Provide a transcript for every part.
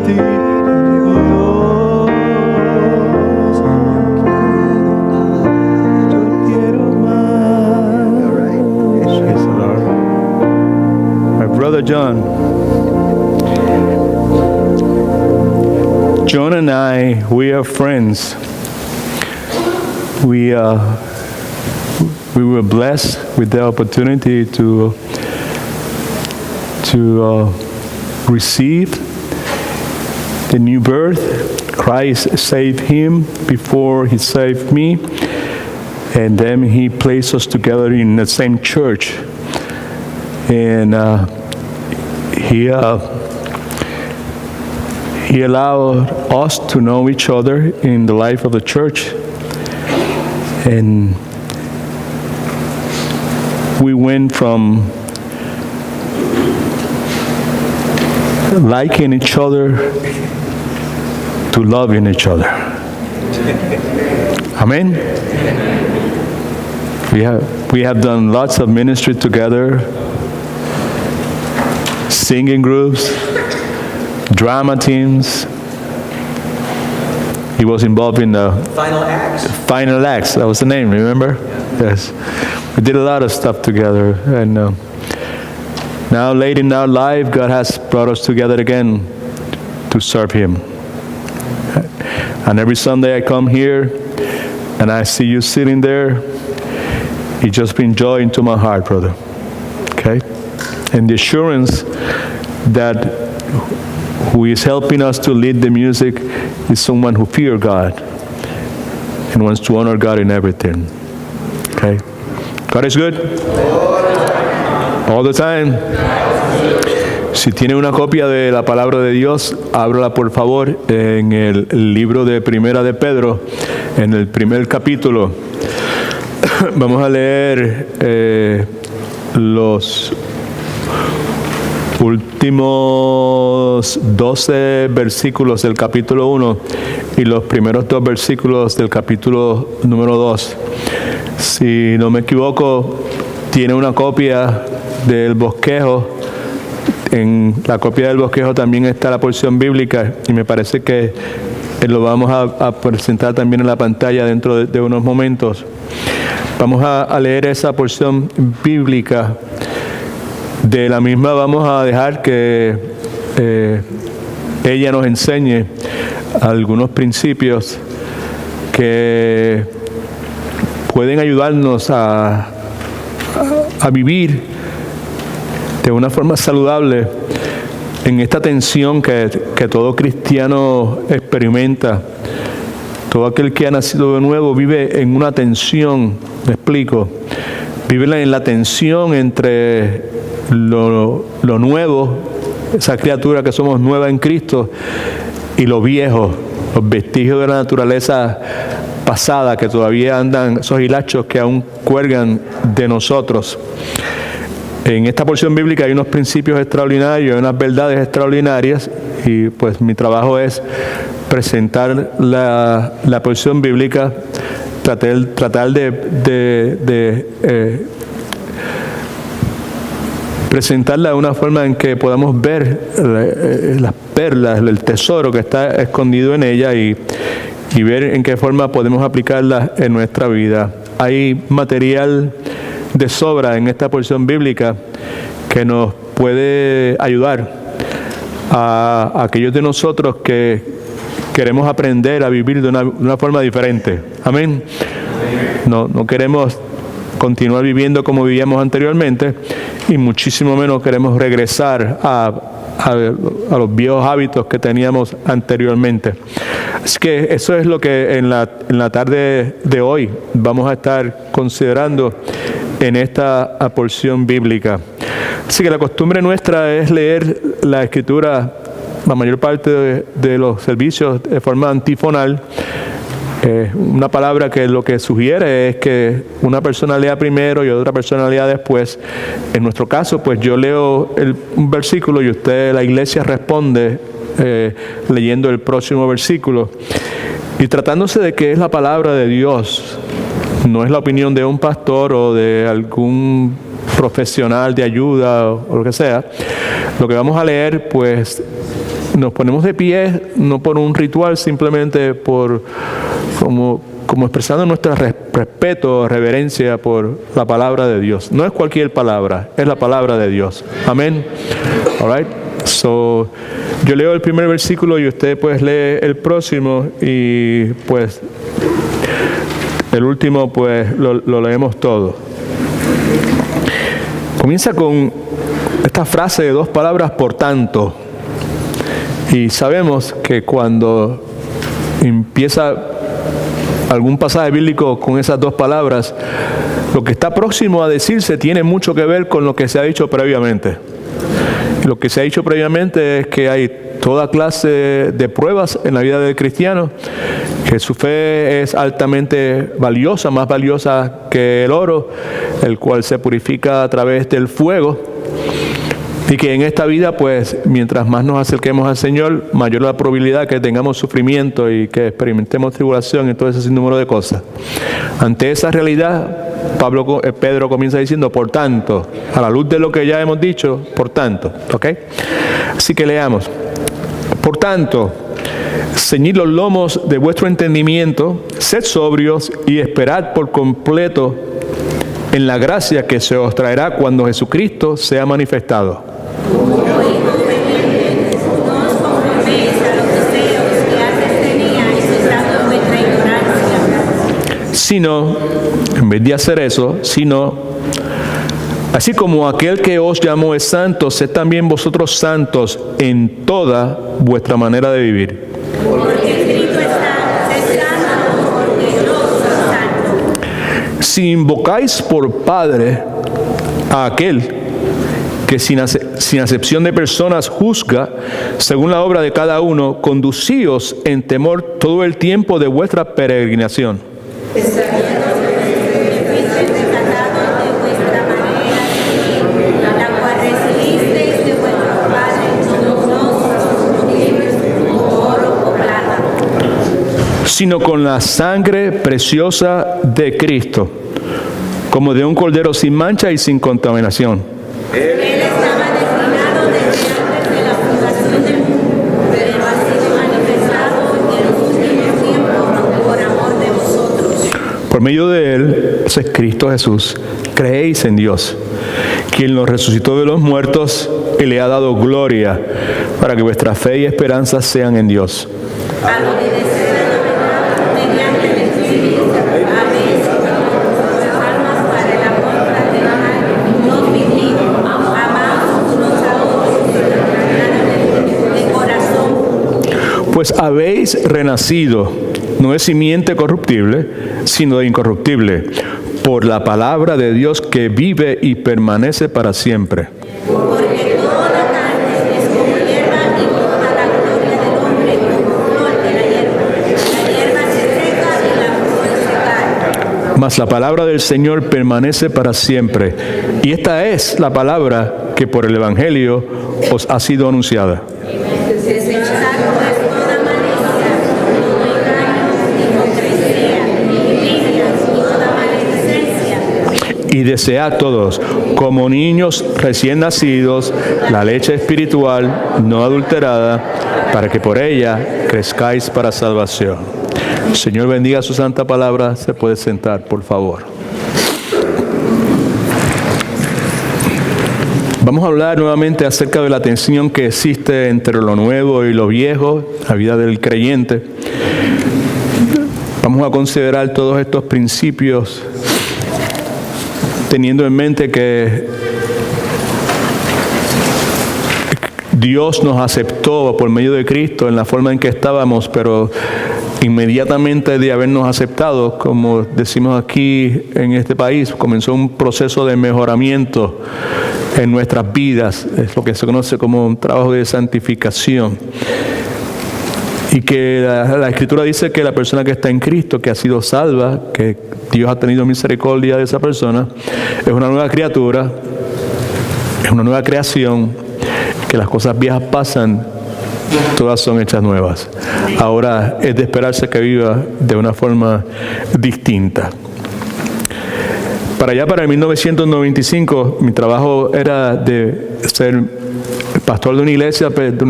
ti yo quiero más. Praise the Lord. My brother John and I, we are friends. We were blessed with the opportunity to receive the new birth. Christ saved him before he saved me, and then he placed us together in the same church. And he allowed us to know each other in the life of the church. And we went from liking each other to loving each other. Amen? We have done lots of ministry together, singing groups, drama teams. He was involved in the Final Acts. Final Acts, that was the name, remember? Yes. We did a lot of stuff together. And now, late in our life, God has brought us together again to serve Him. And every Sunday I come here and I see you sitting there. It just brings joy into my heart, brother. Okay? And the assurance that who is helping us to lead the music is someone who fears God and wants to honor God in everything. Okay? God is good. All the time. Si tiene una copia de la palabra de Dios, ábrala por favor en el libro de Primera de Pedro, en el primer capítulo. Vamos a leer los últimos 12 versículos del capítulo 1 y los primeros 2 versículos del capítulo número 2. Si no me equivoco, tiene una copia del bosquejo. En la copia del bosquejo también está la porción bíblica y me parece que lo vamos a presentar también en la pantalla dentro de unos momentos. Vamos a leer esa porción bíblica. De la misma vamos a dejar que ella nos enseñe algunos principios que pueden ayudarnos a vivir de una forma saludable en esta tensión que todo cristiano experimenta. Todo aquel que ha nacido de nuevo vive en una tensión, me explico, vive en la tensión entre lo nuevo, esa criatura que somos nueva en Cristo, y lo viejo, los vestigios de la naturaleza pasada que todavía andan, esos hilachos que aún cuelgan de nosotros. En esta porción bíblica hay unos principios extraordinarios, hay unas verdades extraordinarias, y pues mi trabajo es presentar la porción bíblica, tratar de presentarla de una forma en que podamos ver las perlas, el tesoro que está escondido en ella y ver en qué forma podemos aplicarla en nuestra vida. Hay material de sobra en esta porción bíblica que nos puede ayudar a aquellos de nosotros que queremos aprender a vivir de una forma diferente. Amén. No queremos continuar viviendo como vivíamos anteriormente y muchísimo menos queremos regresar a los viejos hábitos que teníamos anteriormente. Así que eso es lo que en la tarde de hoy vamos a estar considerando en esta porción bíblica. Así que la costumbre nuestra es leer la Escritura, la mayor parte de los servicios de forma antifonal. Una palabra que lo que sugiere es que una persona lea primero y otra persona lea después. En nuestro caso, pues yo leo un versículo y la iglesia responde leyendo el próximo versículo. Y tratándose de que es la palabra de Dios, no es la opinión de un pastor o de algún profesional de ayuda o lo que sea. Lo que vamos a leer, pues, nos ponemos de pie, no por un ritual, simplemente como expresando nuestro respeto, reverencia por la palabra de Dios. No es cualquier palabra, es la palabra de Dios. Amén. All right. So, yo leo el primer versículo y usted pues lee el próximo y pues el último pues lo leemos todo. Comienza con esta frase de 2 palabras, por tanto. Y sabemos que cuando empieza algún pasaje bíblico con esas 2 palabras, lo que está próximo a decirse tiene mucho que ver con lo que se ha dicho previamente. Lo que se ha dicho previamente es que hay toda clase de pruebas en la vida del cristiano, que su fe es altamente valiosa, más valiosa que el oro, el cual se purifica a través del fuego, y que en esta vida, pues, mientras más nos acerquemos al Señor, mayor la probabilidad que tengamos sufrimiento y que experimentemos tribulación y todo ese sinnúmero de cosas. Ante esa realidad, Pedro comienza diciendo, por tanto, a la luz de lo que ya hemos dicho, por tanto, ¿ok? Así que leamos. Por tanto, ceñid los lomos de vuestro entendimiento, sed sobrios y esperad por completo en la gracia que se os traerá cuando Jesucristo sea manifestado. Sino, en vez de hacer eso, así como aquel que os llamó es santo, sed también vosotros santos en toda vuestra manera de vivir. Porque escrito está, sed santo, porque yo soy santo. Si invocáis por Padre a aquel que sin acepción de personas juzga, según la obra de cada uno, conducíos en temor todo el tiempo de vuestra peregrinación. Sino con la sangre preciosa de Cristo, como de un cordero sin mancha y sin contaminación. Él estaba destinado desde antes de la fundación del mundo, pero ha sido manifestado en los últimos tiempos por amor de vosotros. Por medio de Él, ese es Cristo Jesús, creéis en Dios, quien los resucitó de los muertos y le ha dado gloria, para que vuestra fe y esperanza sean en Dios. Pues habéis renacido, no de simiente corruptible, sino de incorruptible, por la palabra de Dios que vive y permanece para siempre. Porque toda la carne es como hierba y toda la gloria del hombre como flor de la hierba. La hierba se seca y la flor se cae. Mas la palabra del Señor permanece para siempre. Y esta es la palabra que por el Evangelio os ha sido anunciada. Y desead todos, como niños recién nacidos, la leche espiritual no adulterada, para que por ella crezcáis para salvación. Señor, bendiga su santa palabra. Se puede sentar, por favor. Vamos a hablar nuevamente acerca de la tensión que existe entre lo nuevo y lo viejo, la vida del creyente. Vamos a considerar todos estos principios teniendo en mente que Dios nos aceptó por medio de Cristo en la forma en que estábamos, pero inmediatamente de habernos aceptado, como decimos aquí en este país, comenzó un proceso de mejoramiento en nuestras vidas. Es lo que se conoce como un trabajo de santificación. Y que la Escritura dice que la persona que está en Cristo, que ha sido salva, que Dios ha tenido misericordia de esa persona, es una nueva criatura, es una nueva creación, que las cosas viejas pasan, todas son hechas nuevas. Ahora es de esperarse que viva de una forma distinta. Para allá, para el 1995, mi trabajo era de ser pastor de una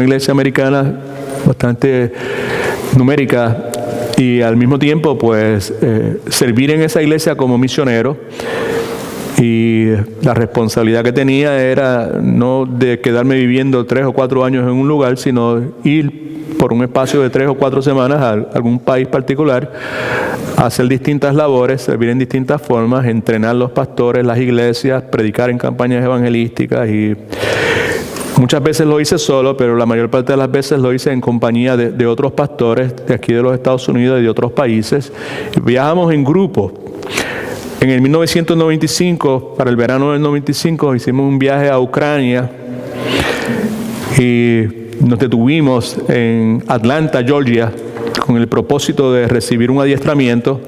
iglesia americana bastante numérica, y al mismo tiempo pues servir en esa iglesia como misionero. Y la responsabilidad que tenía era no de quedarme viviendo 3 o 4 años en un lugar, sino ir por un espacio de 3 o 4 semanas a algún país particular, hacer distintas labores, servir en distintas formas, entrenar los pastores, las iglesias, predicar en campañas evangelísticas. Y muchas veces lo hice solo, pero la mayor parte de las veces lo hice en compañía de otros pastores de aquí de los Estados Unidos y de otros países. Viajamos en grupo. En el 1995, para el verano del 95, hicimos un viaje a Ucrania y nos detuvimos en Atlanta, Georgia, con el propósito de recibir un adiestramiento.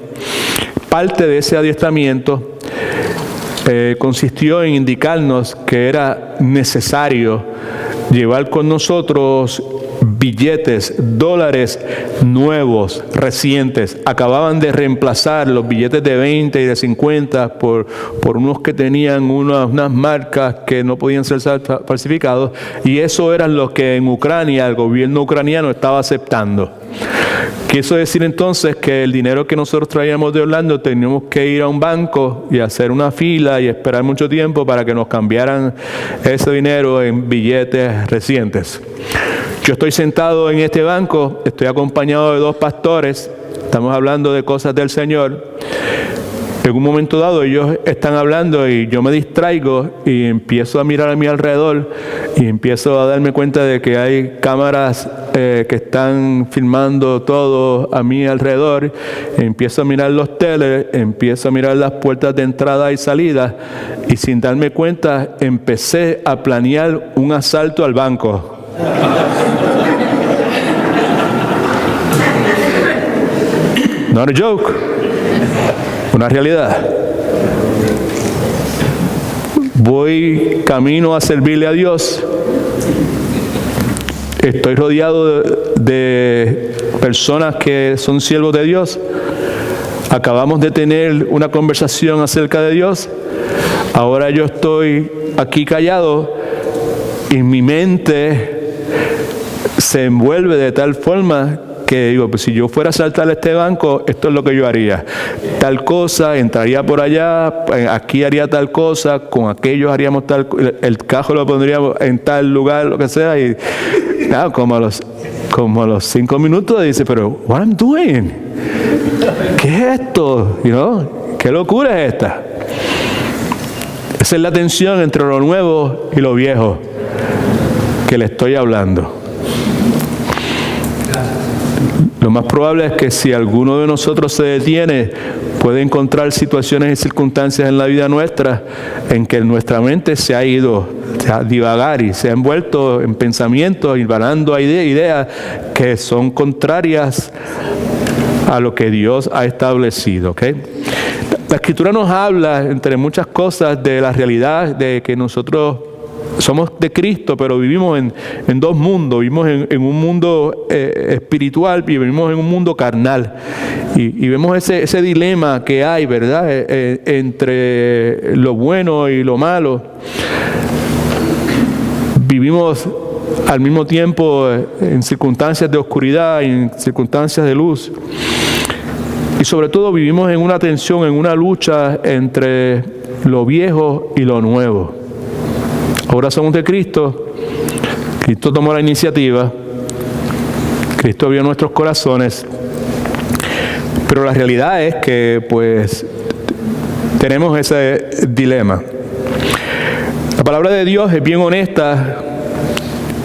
Parte de ese adiestramiento consistió en indicarnos que era necesario llevar con nosotros billetes, dólares nuevos, recientes. Acababan de reemplazar los billetes de 20 y de 50 por unos que tenían unas marcas que no podían ser falsificados, y eso era lo que en Ucrania el gobierno ucraniano estaba aceptando. Quiso decir entonces que el dinero que nosotros traíamos de Orlando teníamos que ir a un banco y hacer una fila y esperar mucho tiempo para que nos cambiaran ese dinero en billetes recientes. Yo estoy sentado en este banco, estoy acompañado de 2 pastores, estamos hablando de cosas del Señor. En un momento dado ellos están hablando y yo me distraigo y empiezo a mirar a mi alrededor y empiezo a darme cuenta de que hay cámaras que están filmando todo a mi alrededor. Empiezo a mirar los teles, empiezo a mirar las puertas de entrada y salida, y sin darme cuenta empecé a planear un asalto al banco. Not a joke. Una realidad. Voy camino a servirle a Dios. Estoy rodeado de personas que son siervos de Dios. Acabamos de tener una conversación acerca de Dios. Ahora yo estoy aquí callado y mi mente se envuelve de tal forma que digo, pues si yo fuera a saltar a este banco, esto es lo que yo haría. Tal cosa, entraría por allá, aquí haría tal cosa, con aquellos haríamos tal, el cajo lo pondríamos en tal lugar, lo que sea. Y claro, como a los 5 minutos dice, pero what I'm doing? ¿Qué es esto? ¿Qué locura es esta? Esa es la tensión entre lo nuevo y lo viejo que le estoy hablando. Lo más probable es que si alguno de nosotros se detiene, puede encontrar situaciones y circunstancias en la vida nuestra en que nuestra mente se ha ido a divagar y se ha envuelto en pensamientos y vanando a ideas que son contrarias a lo que Dios ha establecido. ¿Okay? La Escritura nos habla, entre muchas cosas, de la realidad de que nosotros somos de Cristo, pero vivimos en 2 mundos. Vivimos en un mundo espiritual y vivimos en un mundo carnal. Y vemos ese dilema que hay, ¿verdad? Entre lo bueno y lo malo. Vivimos al mismo tiempo en circunstancias de oscuridad y en circunstancias de luz. Y sobre todo vivimos en una tensión, en una lucha entre lo viejo y lo nuevo. Ahora somos de Cristo. Cristo tomó la iniciativa. Cristo vio nuestros corazones. Pero la realidad es que, pues, tenemos ese dilema. La palabra de Dios es bien honesta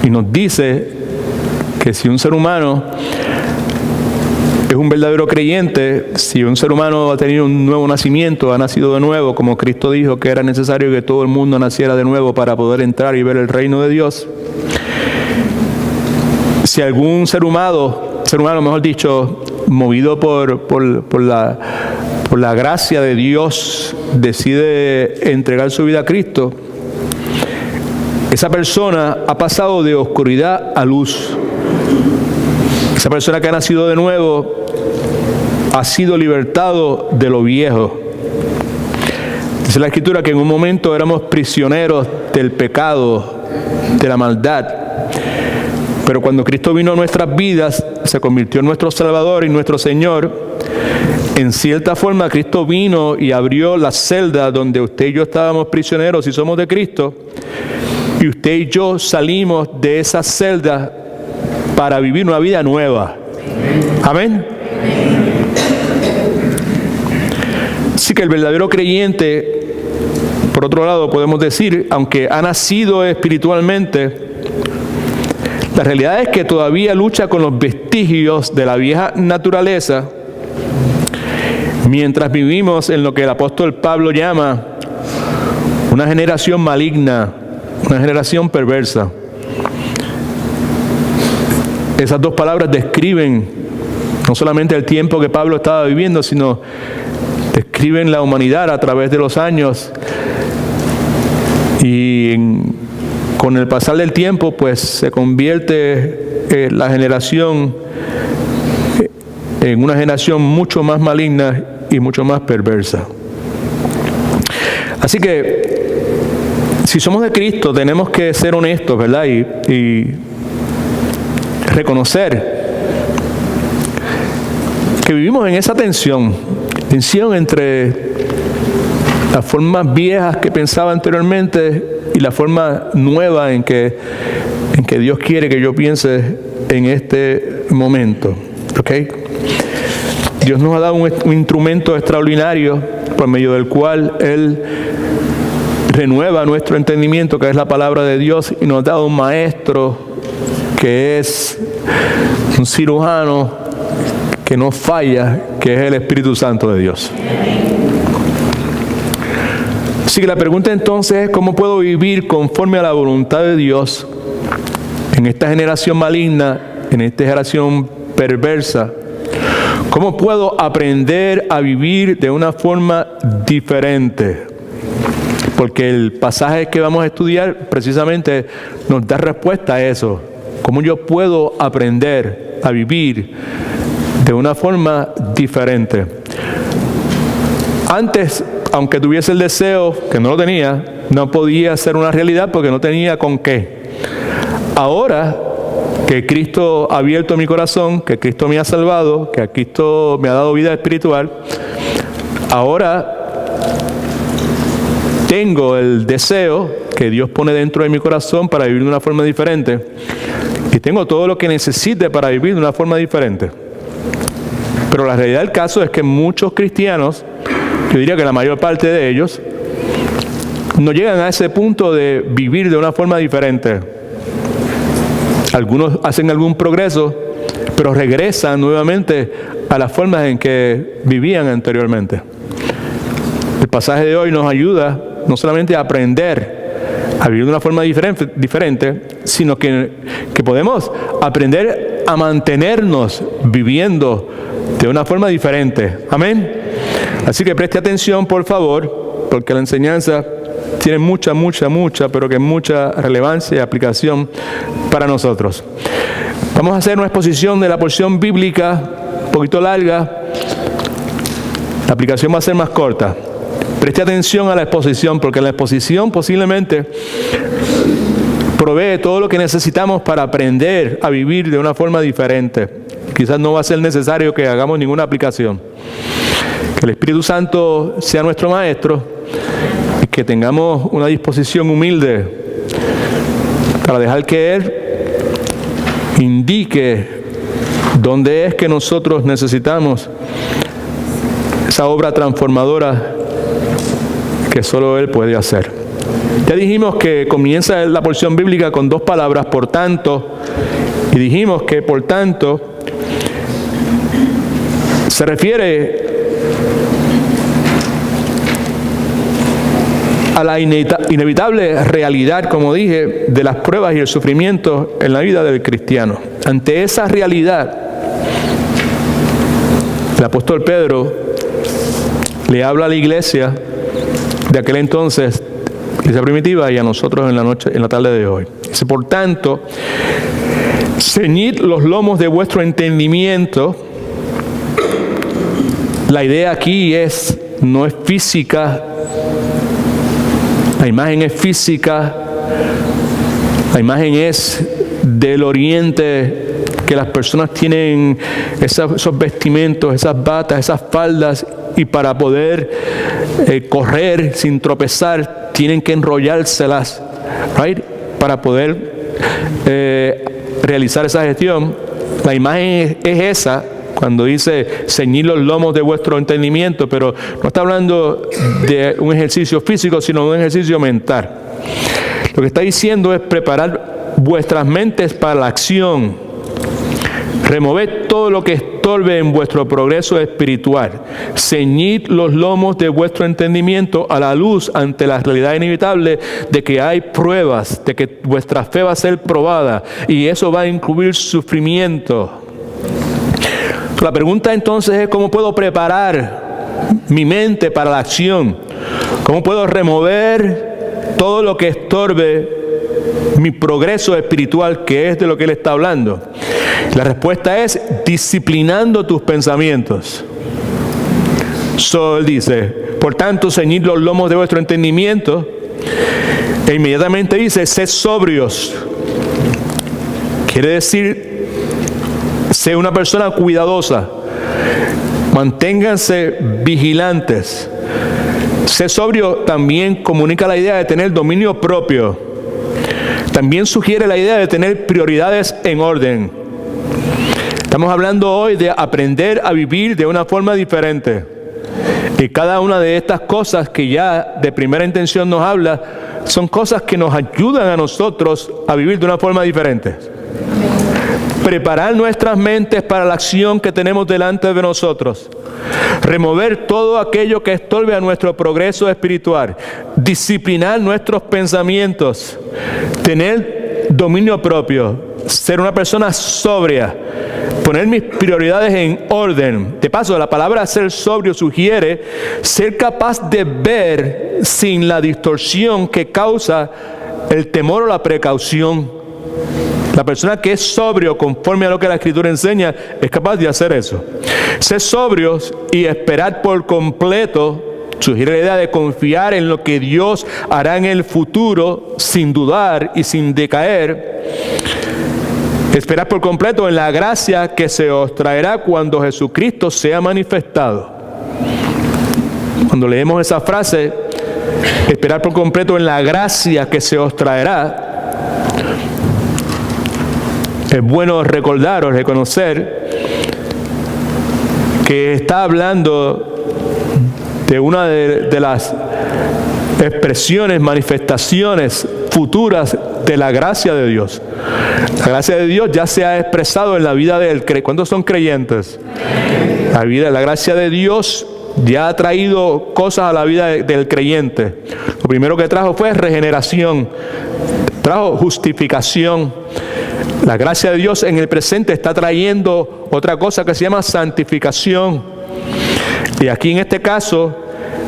y nos dice que si un ser humano es un verdadero creyente, si un ser humano ha tenido un nuevo nacimiento, ha nacido de nuevo, como Cristo dijo que era necesario que todo el mundo naciera de nuevo para poder entrar y ver el reino de Dios. Si algún ser humano, mejor dicho, movido por la gracia de Dios, decide entregar su vida a Cristo, esa persona ha pasado de oscuridad a luz. Esa persona que ha nacido de nuevo ha sido libertado de lo viejo. Dice la Escritura que en un momento éramos prisioneros del pecado, de la maldad. Pero cuando Cristo vino a nuestras vidas, se convirtió en nuestro Salvador y nuestro Señor, en cierta forma Cristo vino y abrió la celda donde usted y yo estábamos prisioneros y somos de Cristo, y usted y yo salimos de esa celda para vivir una vida nueva. Amén. Así que el verdadero creyente, por otro lado, podemos decir, aunque ha nacido espiritualmente, la realidad es que todavía lucha con los vestigios de la vieja naturaleza, mientras vivimos en lo que el apóstol Pablo llama una generación maligna, una generación perversa. Esas dos palabras describen no solamente el tiempo que Pablo estaba viviendo, sino describen la humanidad a través de los años. Y con el pasar del tiempo, pues se convierte la generación en una generación mucho más maligna y mucho más perversa. Así que, si somos de Cristo, tenemos que ser honestos, ¿verdad? Y reconocer que vivimos en esa tensión entre las formas viejas que pensaba anteriormente y la forma nueva en que Dios quiere que yo piense en este momento. ¿Ok? Dios nos ha dado un instrumento extraordinario por medio del cual Él renueva nuestro entendimiento, que es la palabra de Dios, y nos ha dado un maestro que es un cirujano que no falla, que es el Espíritu Santo de Dios. Así que la pregunta entonces es: ¿cómo puedo vivir conforme a la voluntad de Dios en esta generación maligna, en esta generación perversa? ¿Cómo puedo aprender a vivir de una forma diferente? Porque el pasaje que vamos a estudiar precisamente nos da respuesta a eso. ¿Cómo yo puedo aprender a vivir de una forma diferente? Antes, aunque tuviese el deseo, que no lo tenía, no podía ser una realidad porque no tenía con qué. Ahora que Cristo ha abierto mi corazón, que Cristo me ha salvado, que Cristo me ha dado vida espiritual, ahora tengo el deseo que Dios pone dentro de mi corazón para vivir de una forma diferente, y tengo todo lo que necesite para vivir de una forma diferente. Pero la realidad del caso es que muchos cristianos, yo diría que la mayor parte de ellos, no llegan a ese punto de vivir de una forma diferente. Algunos hacen algún progreso, pero regresan nuevamente a las formas en que vivían anteriormente. El pasaje de hoy nos ayuda no solamente a aprender a vivir de una forma diferente, sino que podemos aprender a mantenernos viviendo de una forma diferente. Amén. Así que preste atención, por favor, porque la enseñanza tiene mucha, pero que mucha relevancia y aplicación para nosotros. Vamos a hacer una exposición de la porción bíblica, un poquito larga. La aplicación va a ser más corta. Preste atención a la exposición, porque la exposición posiblemente provee todo lo que necesitamos para aprender a vivir de una forma diferente. Quizás no va a ser necesario que hagamos ninguna aplicación. Que el Espíritu Santo sea nuestro maestro y que tengamos una disposición humilde para dejar que Él indique dónde es que nosotros necesitamos esa obra transformadora que solo Él puede hacer. Ya dijimos que comienza la porción bíblica con dos palabras, por tanto, y dijimos que por tanto se refiere a la inevitable realidad, como dije, de las pruebas y el sufrimiento en la vida del cristiano. Ante esa realidad, el apóstol Pedro le habla a la iglesia de aquel entonces, iglesia primitiva, y a nosotros en la tarde de hoy. Dice: por tanto, ceñid los lomos de vuestro entendimiento. La idea aquí no es física. La imagen es física, La imagen es del oriente, que las personas tienen esos vestimentos, esas batas, esas faldas, y para poder correr sin tropezar tienen que enrollárselas, right? Para poder realizar esa gestión. La imagen es esa cuando dice ceñir los lomos de vuestro entendimiento, pero no está hablando de un ejercicio físico, sino de un ejercicio mental. Lo que está diciendo es preparar vuestras mentes para la acción. Removed todo lo que estorbe en vuestro progreso espiritual. Ceñid los lomos de vuestro entendimiento a la luz ante la realidad inevitable de que hay pruebas, de que vuestra fe va a ser probada, y eso va a incluir sufrimiento. La pregunta entonces es: ¿cómo puedo preparar mi mente para la acción? ¿Cómo puedo remover todo lo que estorbe mi progreso espiritual, que es de lo que él está hablando? La respuesta es disciplinando tus pensamientos. Él dice: por tanto, ceñid los lomos de vuestro entendimiento. E inmediatamente dice: sed sobrios. Quiere decir, sé una persona cuidadosa. Manténganse vigilantes. Ser sobrio también comunica la idea de tener dominio propio. También sugiere la idea de tener prioridades en orden. Estamos hablando hoy de aprender a vivir de una forma diferente. Y cada una de estas cosas que ya de primera intención nos habla, son cosas que nos ayudan a nosotros a vivir de una forma diferente. Preparar nuestras mentes para la acción que tenemos delante de nosotros. Remover todo aquello que estorbe a nuestro progreso espiritual. Disciplinar nuestros pensamientos. Tener dominio propio. Ser una persona sobria. Poner mis prioridades en orden. De paso, la palabra ser sobrio sugiere ser capaz de ver sin la distorsión que causa el temor o la precaución. La persona que es sobrio conforme a lo que la Escritura enseña es capaz de hacer eso. Ser sobrios y esperar por completo sugiere la idea de confiar en lo que Dios hará en el futuro sin dudar y sin decaer. Esperar por completo en la gracia que se os traerá cuando Jesucristo sea manifestado. Cuando leemos esa frase, esperar por completo en la gracia que se os traerá, es bueno recordar o reconocer que está hablando de una de las expresiones, manifestaciones futuras de la gracia de Dios. La gracia de Dios ya se ha expresado en la vida del creyente. ¿Cuántos son creyentes? La gracia de Dios ya ha traído cosas a la vida del creyente. Lo primero que trajo fue regeneración, trajo justificación. La gracia de Dios en el presente está trayendo otra cosa que se llama santificación. Y aquí en este caso,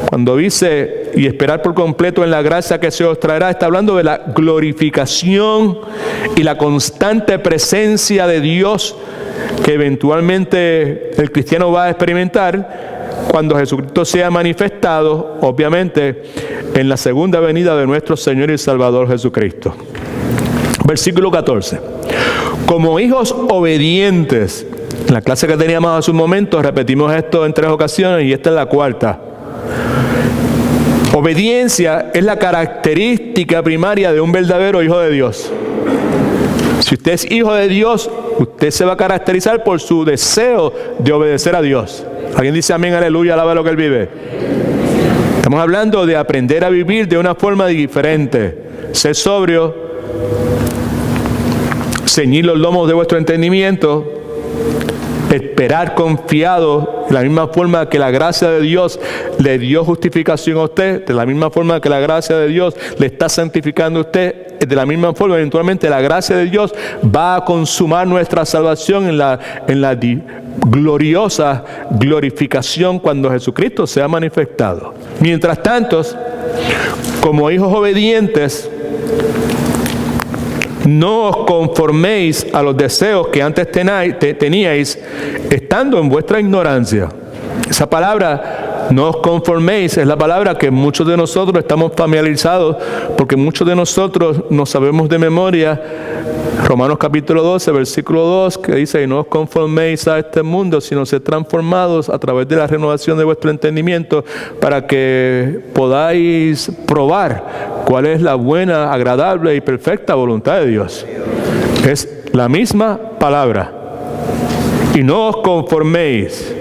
cuando dice y esperar por completo en la gracia que se os traerá, está hablando de la glorificación y la constante presencia de Dios que eventualmente el cristiano va a experimentar cuando Jesucristo sea manifestado, obviamente, en la segunda venida de nuestro Señor y Salvador Jesucristo. Versículo 14. Como hijos obedientes. En la clase que teníamos hace un momento repetimos esto en 3 ocasiones y esta es la cuarta. Obediencia es la característica primaria de un verdadero hijo de Dios. Si usted es hijo de Dios, usted se va a caracterizar por su deseo de obedecer a Dios. ¿Alguien dice amén, aleluya, alaba lo que Él vive? Estamos hablando de aprender a vivir de una forma diferente. Ser sobrio, ceñir los lomos de vuestro entendimiento, esperar confiado, de la misma forma que la gracia de Dios le dio justificación a usted, de la misma forma que la gracia de Dios le está santificando a usted, de la misma forma eventualmente la gracia de Dios va a consumar nuestra salvación en la gloriosa glorificación cuando Jesucristo sea manifestado. Mientras tanto, como hijos obedientes, no os conforméis a los deseos que antes teníais, estando en vuestra ignorancia. Esa palabra No os conforméis, es la palabra que muchos de nosotros estamos familiarizados, porque muchos de nosotros no sabemos de memoria Romanos capítulo 12, versículo 2, que dice: y no os conforméis a este mundo, sino sed transformados a través de la renovación de vuestro entendimiento, para que podáis probar cuál es la buena, agradable y perfecta voluntad de Dios. Es la misma palabra. Y no os conforméis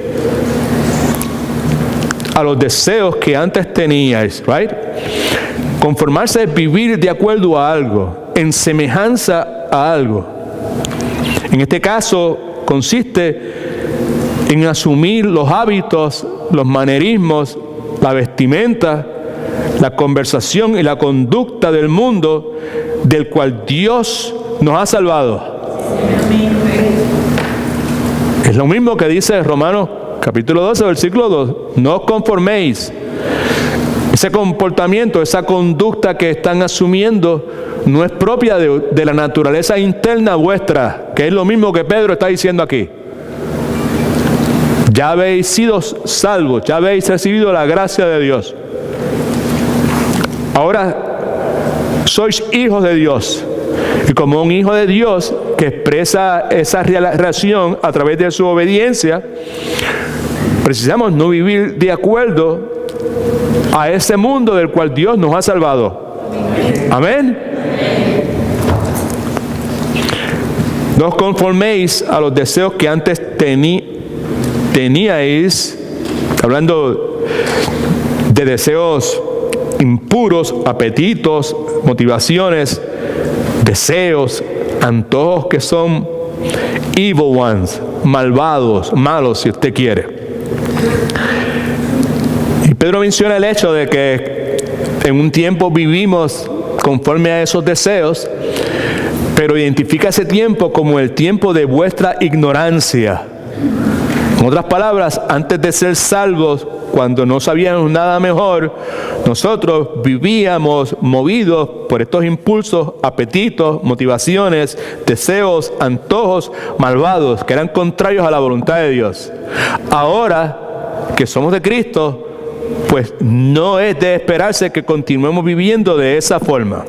a los deseos que antes teníais, right? Conformarse es vivir de acuerdo a algo, en semejanza a algo. En este caso consiste en asumir los hábitos, los manerismos, la vestimenta, la conversación y la conducta del mundo del cual Dios nos ha salvado. Es lo mismo que dice Romanos capítulo 12, versículo 2. No os conforméis. Ese comportamiento, esa conducta que están asumiendo no es propia de la naturaleza interna vuestra, que es lo mismo que Pedro está diciendo aquí. Ya habéis sido salvos, ya habéis recibido la gracia de Dios. Ahora sois hijos de Dios. Y como un hijo de Dios que expresa esa relación a través de su obediencia, precisamos no vivir de acuerdo a ese mundo del cual Dios nos ha salvado. Amén. No os conforméis a los deseos que antes teníais, hablando de deseos impuros, apetitos, motivaciones, deseos, antojos que son evil ones, malvados, malos si usted quiere. Y Pedro menciona el hecho de que en un tiempo vivimos conforme a esos deseos, pero identifica ese tiempo como el tiempo de vuestra ignorancia. En otras palabras, antes de ser salvos, cuando no sabíamos nada mejor, nosotros vivíamos movidos por estos impulsos, apetitos, motivaciones, deseos, antojos malvados que eran contrarios a la voluntad de Dios. Ahora que somos de Cristo, pues no es de esperarse que continuemos viviendo de esa forma.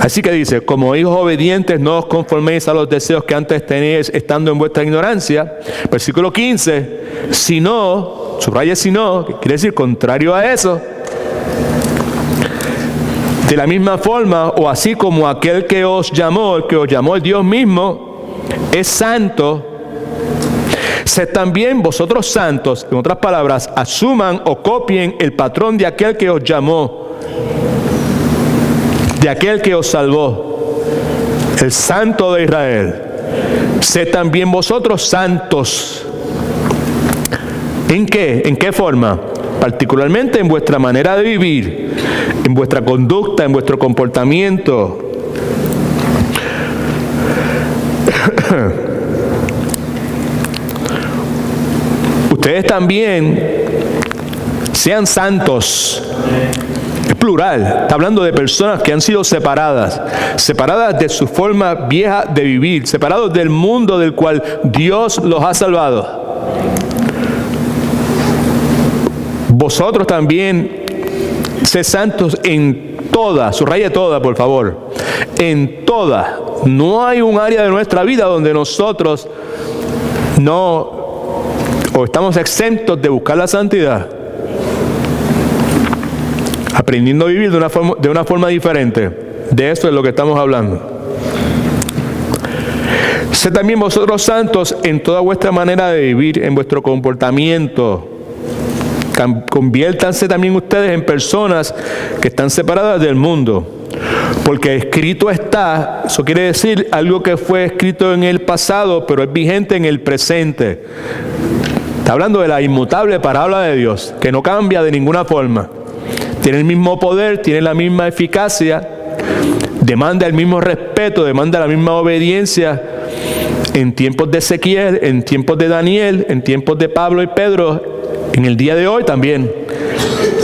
Así que dice: como hijos obedientes, no os conforméis a los deseos que antes teníais estando en vuestra ignorancia. Versículo 15, sino, subraya sino, que quiere decir contrario a eso. De la misma forma, o así como aquel que os llamó, el que os llamó el Dios mismo, es santo, sed también vosotros santos. En otras palabras, asuman o copien el patrón de aquel que os llamó, de aquel que os salvó, el Santo de Israel. Sed también vosotros santos. ¿En qué? ¿En qué forma? Particularmente en vuestra manera de vivir, en vuestra conducta, en vuestro comportamiento. Ustedes también sean santos. Es plural, está hablando de personas que han sido separadas de su forma vieja de vivir, separados del mundo del cual Dios los ha salvado. Vosotros también sed santos en toda, subraya toda por favor, en toda. No hay un área de nuestra vida donde nosotros no, o estamos exentos de buscar la santidad. Aprendiendo a vivir de una forma diferente. De eso es lo que estamos hablando. Sed también vosotros santos en toda vuestra manera de vivir, en vuestro comportamiento. Conviértanse también ustedes en personas que están separadas del mundo. Porque escrito está, eso quiere decir algo que fue escrito en el pasado, pero es vigente en el presente. Está hablando de la inmutable palabra de Dios, que no cambia de ninguna forma. Tiene el mismo poder, tiene la misma eficacia, demanda el mismo respeto, demanda la misma obediencia en tiempos de Ezequiel, en tiempos de Daniel, en tiempos de Pablo y Pedro, en el día de hoy también.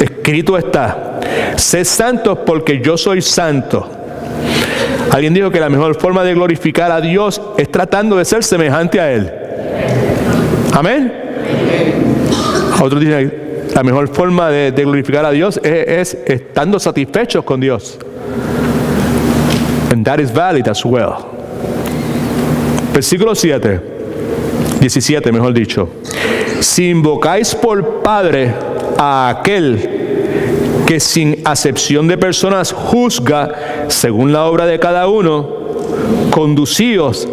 Escrito está: sed santos porque yo soy santo. Alguien dijo que la mejor forma de glorificar a Dios es tratando de ser semejante a Él. Amén. Otros dicen: la mejor forma de glorificar a Dios es estando satisfechos con Dios. And that is valid as well. Versículo 17, mejor dicho. Si invocáis por Padre a aquel que sin acepción de personas juzga según la obra de cada uno, conducíos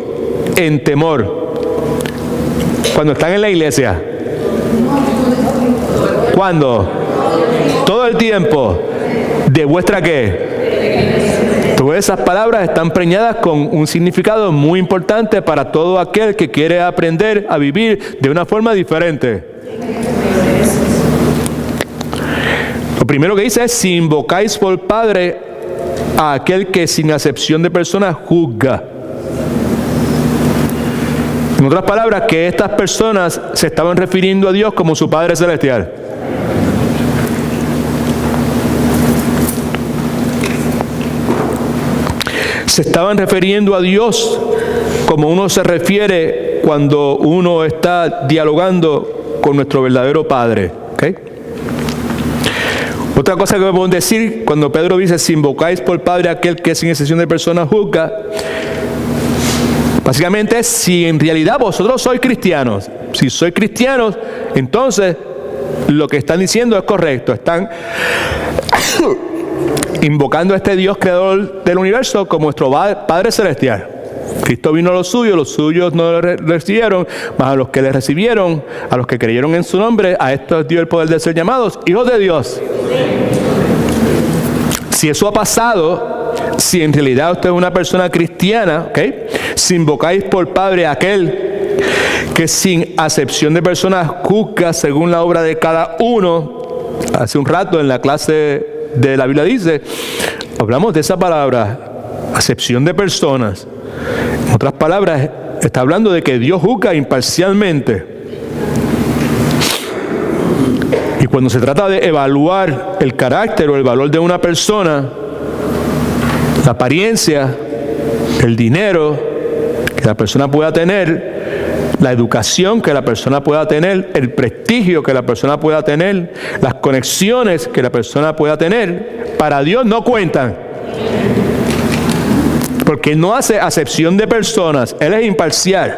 en temor. Cuando están en la iglesia. ¿Cuándo? Todo el tiempo. ¿De vuestra qué? Todas esas palabras están preñadas con un significado muy importante para todo aquel que quiere aprender a vivir de una forma diferente. Lo primero que dice es: si invocáis por Padre a aquel que sin acepción de personas juzga. En otras palabras, que estas personas se estaban refiriendo a Dios como su Padre Celestial. Se estaban refiriendo a Dios como uno se refiere cuando uno está dialogando con nuestro verdadero Padre. ¿Okay? Otra cosa que podemos decir cuando Pedro dice: si invocáis por Padre a aquel que sin excepción de personas juzga, básicamente es si en realidad vosotros sois cristianos. Si sois cristianos, entonces lo que están diciendo es correcto. Están invocando a este Dios creador del universo como nuestro Padre Celestial. Cristo vino a los suyos no lo recibieron, mas a los que le recibieron, a los que creyeron en su nombre, a estos dio el poder de ser llamados hijos de Dios. Si eso ha pasado, si en realidad usted es una persona cristiana, ¿okay? Si invocáis por Padre a aquel que sin acepción de personas juzga según la obra de cada uno. Hace un rato en la clase de la Biblia hablamos de esa palabra, acepción de personas. En otras palabras, está hablando de que Dios juzga imparcialmente. Y cuando se trata de evaluar el carácter o el valor de una persona, la apariencia, el dinero que la persona pueda tener, la educación que la persona pueda tener, el prestigio que la persona pueda tener, las conexiones que la persona pueda tener, para Dios no cuentan. Porque Él no hace acepción de personas, Él es imparcial.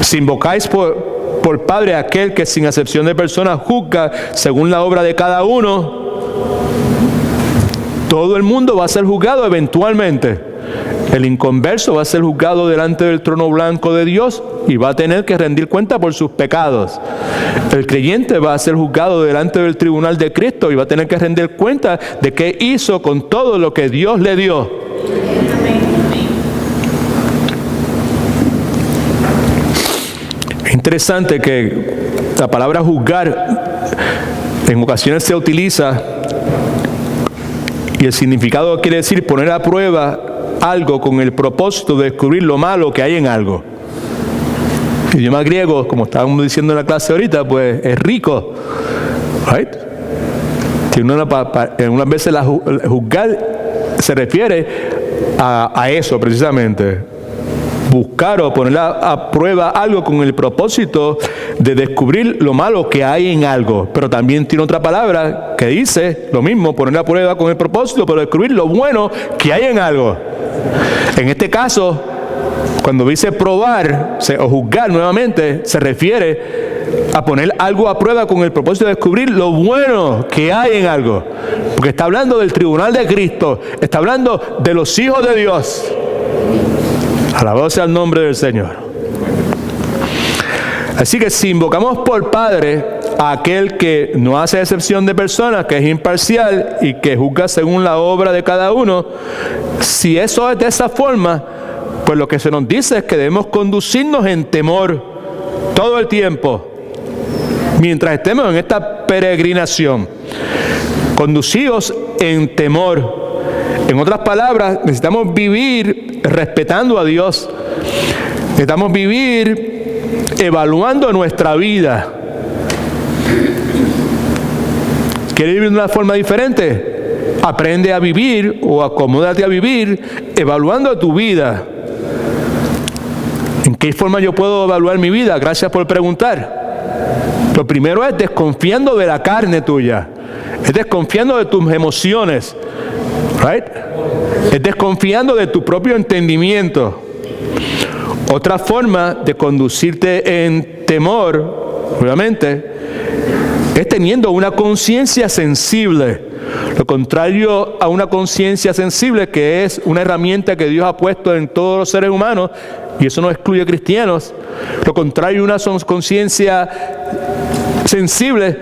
Si invocáis por Padre a aquel que sin acepción de personas juzga según la obra de cada uno, todo el mundo va a ser juzgado eventualmente. El inconverso va a ser juzgado delante del trono blanco de Dios y va a tener que rendir cuenta por sus pecados. El creyente va a ser juzgado delante del tribunal de Cristo y va a tener que rendir cuenta de qué hizo con todo lo que Dios le dio. Es interesante que la palabra juzgar en ocasiones se utiliza y el significado quiere decir poner a prueba algo con el propósito de descubrir lo malo que hay en algo. El idioma griego, como estábamos diciendo en la clase ahorita, pues es rico. Right? Algunas veces juzgar se refiere a eso precisamente. Buscar o poner a prueba algo con el propósito de descubrir lo malo que hay en algo. Pero también tiene otra palabra que dice lo mismo, poner a prueba con el propósito, pero descubrir lo bueno que hay en algo. En este caso, cuando dice probar o juzgar nuevamente, se refiere a poner algo a prueba con el propósito de descubrir lo bueno que hay en algo. Porque está hablando del tribunal de Cristo, está hablando de los hijos de Dios. Alabado sea el nombre del Señor. Así que si invocamos por Padre a aquel que no hace excepción de personas, que es imparcial y que juzga según la obra de cada uno, si eso es de esa forma, pues lo que se nos dice es que debemos conducirnos en temor todo el tiempo, mientras estemos en esta peregrinación. Conducidos en temor. En otras palabras, necesitamos vivir respetando a Dios. Necesitamos vivir evaluando nuestra vida. ¿Quieres vivir de una forma diferente? Aprende a vivir o acomódate a vivir evaluando tu vida. ¿En qué forma yo puedo evaluar mi vida? Gracias por preguntar. Lo primero es desconfiando de la carne tuya. Es desconfiando de tus emociones. Right? Es desconfiando de tu propio entendimiento. Otra forma de conducirte en temor, obviamente, es teniendo una conciencia sensible. Lo contrario a una conciencia sensible, que es una herramienta que Dios ha puesto en todos los seres humanos, y eso no excluye a cristianos. Lo contrario a una conciencia sensible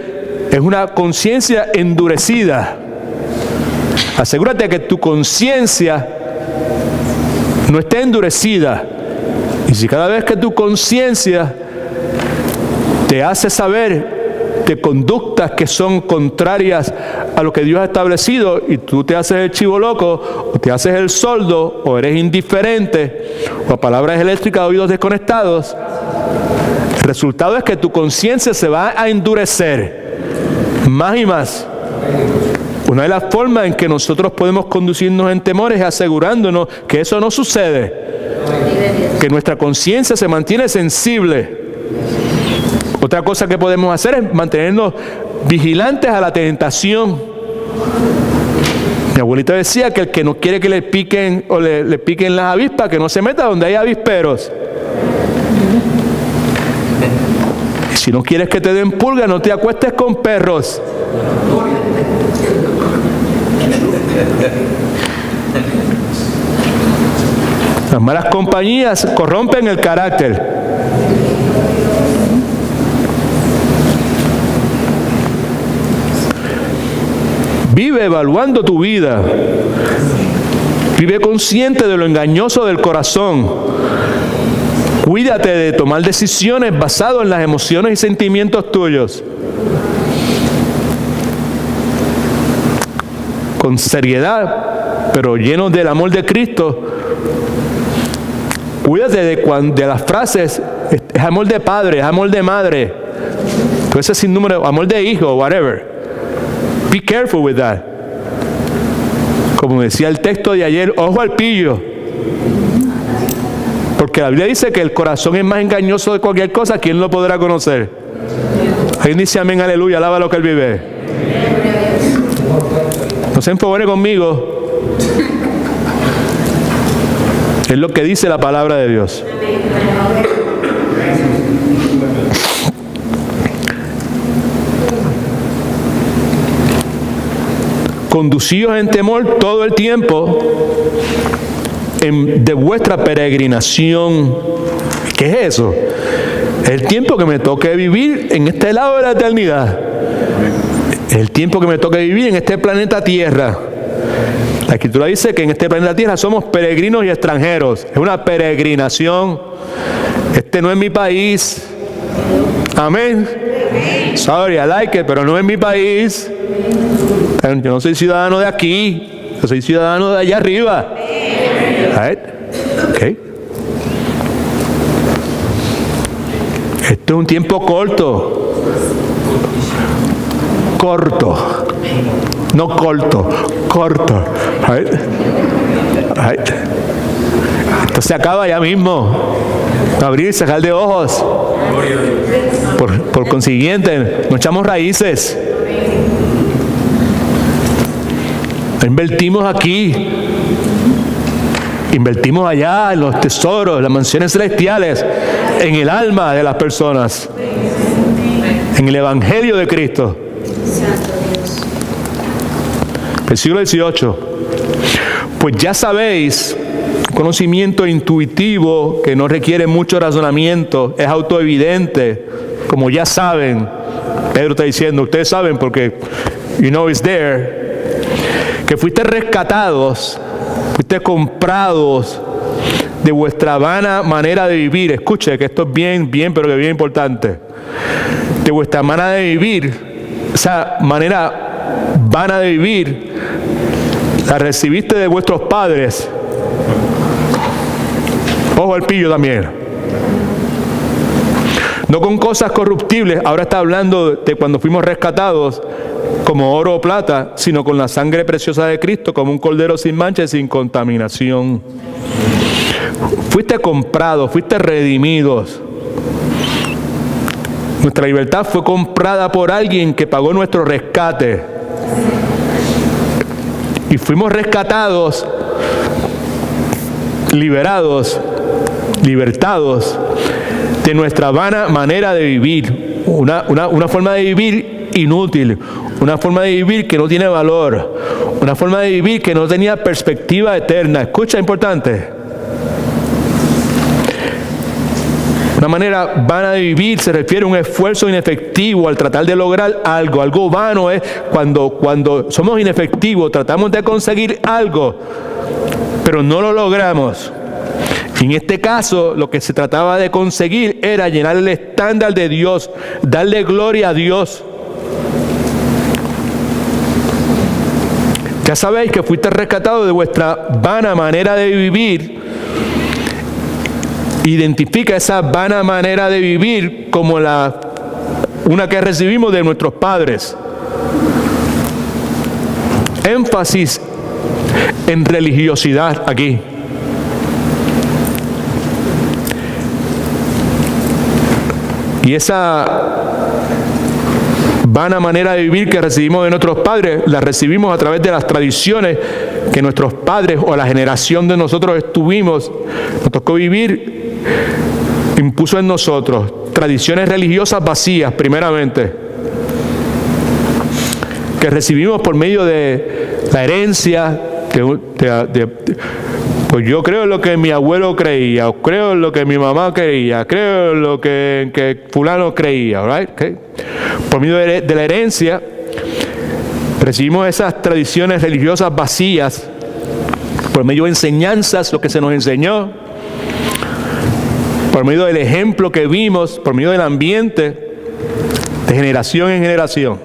es una conciencia endurecida. Asegúrate que tu conciencia no esté endurecida. Y si cada vez que tu conciencia te hace saber de conductas que son contrarias a lo que Dios ha establecido y tú te haces el chivo loco, o te haces el sordo, o eres indiferente, o a palabras eléctricas, oídos desconectados, el resultado es que tu conciencia se va a endurecer más y más. Una de las formas en que nosotros podemos conducirnos en temor es asegurándonos que eso no sucede, que nuestra conciencia se mantiene sensible. Otra cosa que podemos hacer es mantenernos vigilantes a la tentación. Mi abuelita decía que el que no quiere que le piquen o le piquen las avispas, que no se meta donde hay avisperos. Y si no quieres que te den pulga, no te acuestes con perros. Las malas compañías corrompen el carácter. Vive evaluando tu vida. Vive consciente de lo engañoso del corazón. Cuídate de tomar decisiones basadas en las emociones y sentimientos tuyos. Con seriedad, pero llenos del amor de Cristo. Cuídate de las frases, es amor de padre, es amor de madre. Todo ese sinnúmero, amor de hijo, whatever. Be careful with that. Como decía el texto de ayer, ojo al pillo. Porque la Biblia dice que el corazón es más engañoso de cualquier cosa. ¿Quién lo podrá conocer? Alguien dice amén, aleluya, alaba lo que Él vive. No se enfogone conmigo. Es lo que dice la palabra de Dios. Conducidos en temor todo el tiempo de vuestra peregrinación. ¿Qué es eso? Es el tiempo que me toque vivir en este lado de la eternidad. Es el tiempo que me toque vivir en este planeta Tierra. La Escritura dice que en este planeta Tierra somos peregrinos y extranjeros. Es una peregrinación. Este no es mi país. Amén. Sorry, I like it, pero no es mi país. Yo no soy ciudadano de aquí, yo soy ciudadano de allá arriba. Right? Okay. Esto es un tiempo corto. Corto. No corto, corto. Right? Right? Esto se acaba ya mismo. Abrir y sacar de ojos. Por consiguiente, no echamos raíces. Invertimos aquí, invertimos allá en los tesoros, las mansiones celestiales, en el alma de las personas, en el Evangelio de Cristo. Versículo 18. Pues ya sabéis, conocimiento intuitivo que no requiere mucho razonamiento, es autoevidente, como ya saben. Pedro está diciendo, ustedes saben porque you know it's there. Que fuiste rescatados, fuiste comprados de vuestra vana manera de vivir. Escuche que esto es bien, pero que bien importante. De vuestra manera de vivir, esa manera vana de vivir, la recibiste de vuestros padres. Ojo al pillo también. No con cosas corruptibles, ahora está hablando de cuando fuimos rescatados, como oro o plata, sino con la sangre preciosa de Cristo, como un cordero sin mancha y sin contaminación. Fuiste comprados, fuiste redimidos. Nuestra libertad fue comprada por alguien que pagó nuestro rescate. Y fuimos rescatados, liberados, libertados de nuestra vana manera de vivir. Una forma de vivir inútil, una forma de vivir que no tiene valor, una forma de vivir que no tenía perspectiva eterna. Escucha, importante. Una manera vana de vivir se refiere a un esfuerzo inefectivo al tratar de lograr algo. Algo vano es cuando somos inefectivos, tratamos de conseguir algo, pero no lo logramos. En este caso, lo que se trataba de conseguir era llenar el estándar de Dios, darle gloria a Dios. Ya sabéis que fuiste rescatados de vuestra vana manera de vivir. Identifica esa vana manera de vivir como una que recibimos de nuestros padres. Énfasis en religiosidad aquí. Y esa vana manera de vivir que recibimos de nuestros padres, la recibimos a través de las tradiciones que nuestros padres o la generación de nosotros nos tocó vivir, impuso en nosotros. Tradiciones religiosas vacías, primeramente, que recibimos por medio de la herencia, pues yo creo en lo que mi abuelo creía, o creo en lo que mi mamá creía, creo en lo que fulano creía, right? Okay. Por medio de la herencia, recibimos esas tradiciones religiosas vacías, por medio de enseñanzas, lo que se nos enseñó, por medio del ejemplo que vimos, por medio del ambiente, de generación en generación.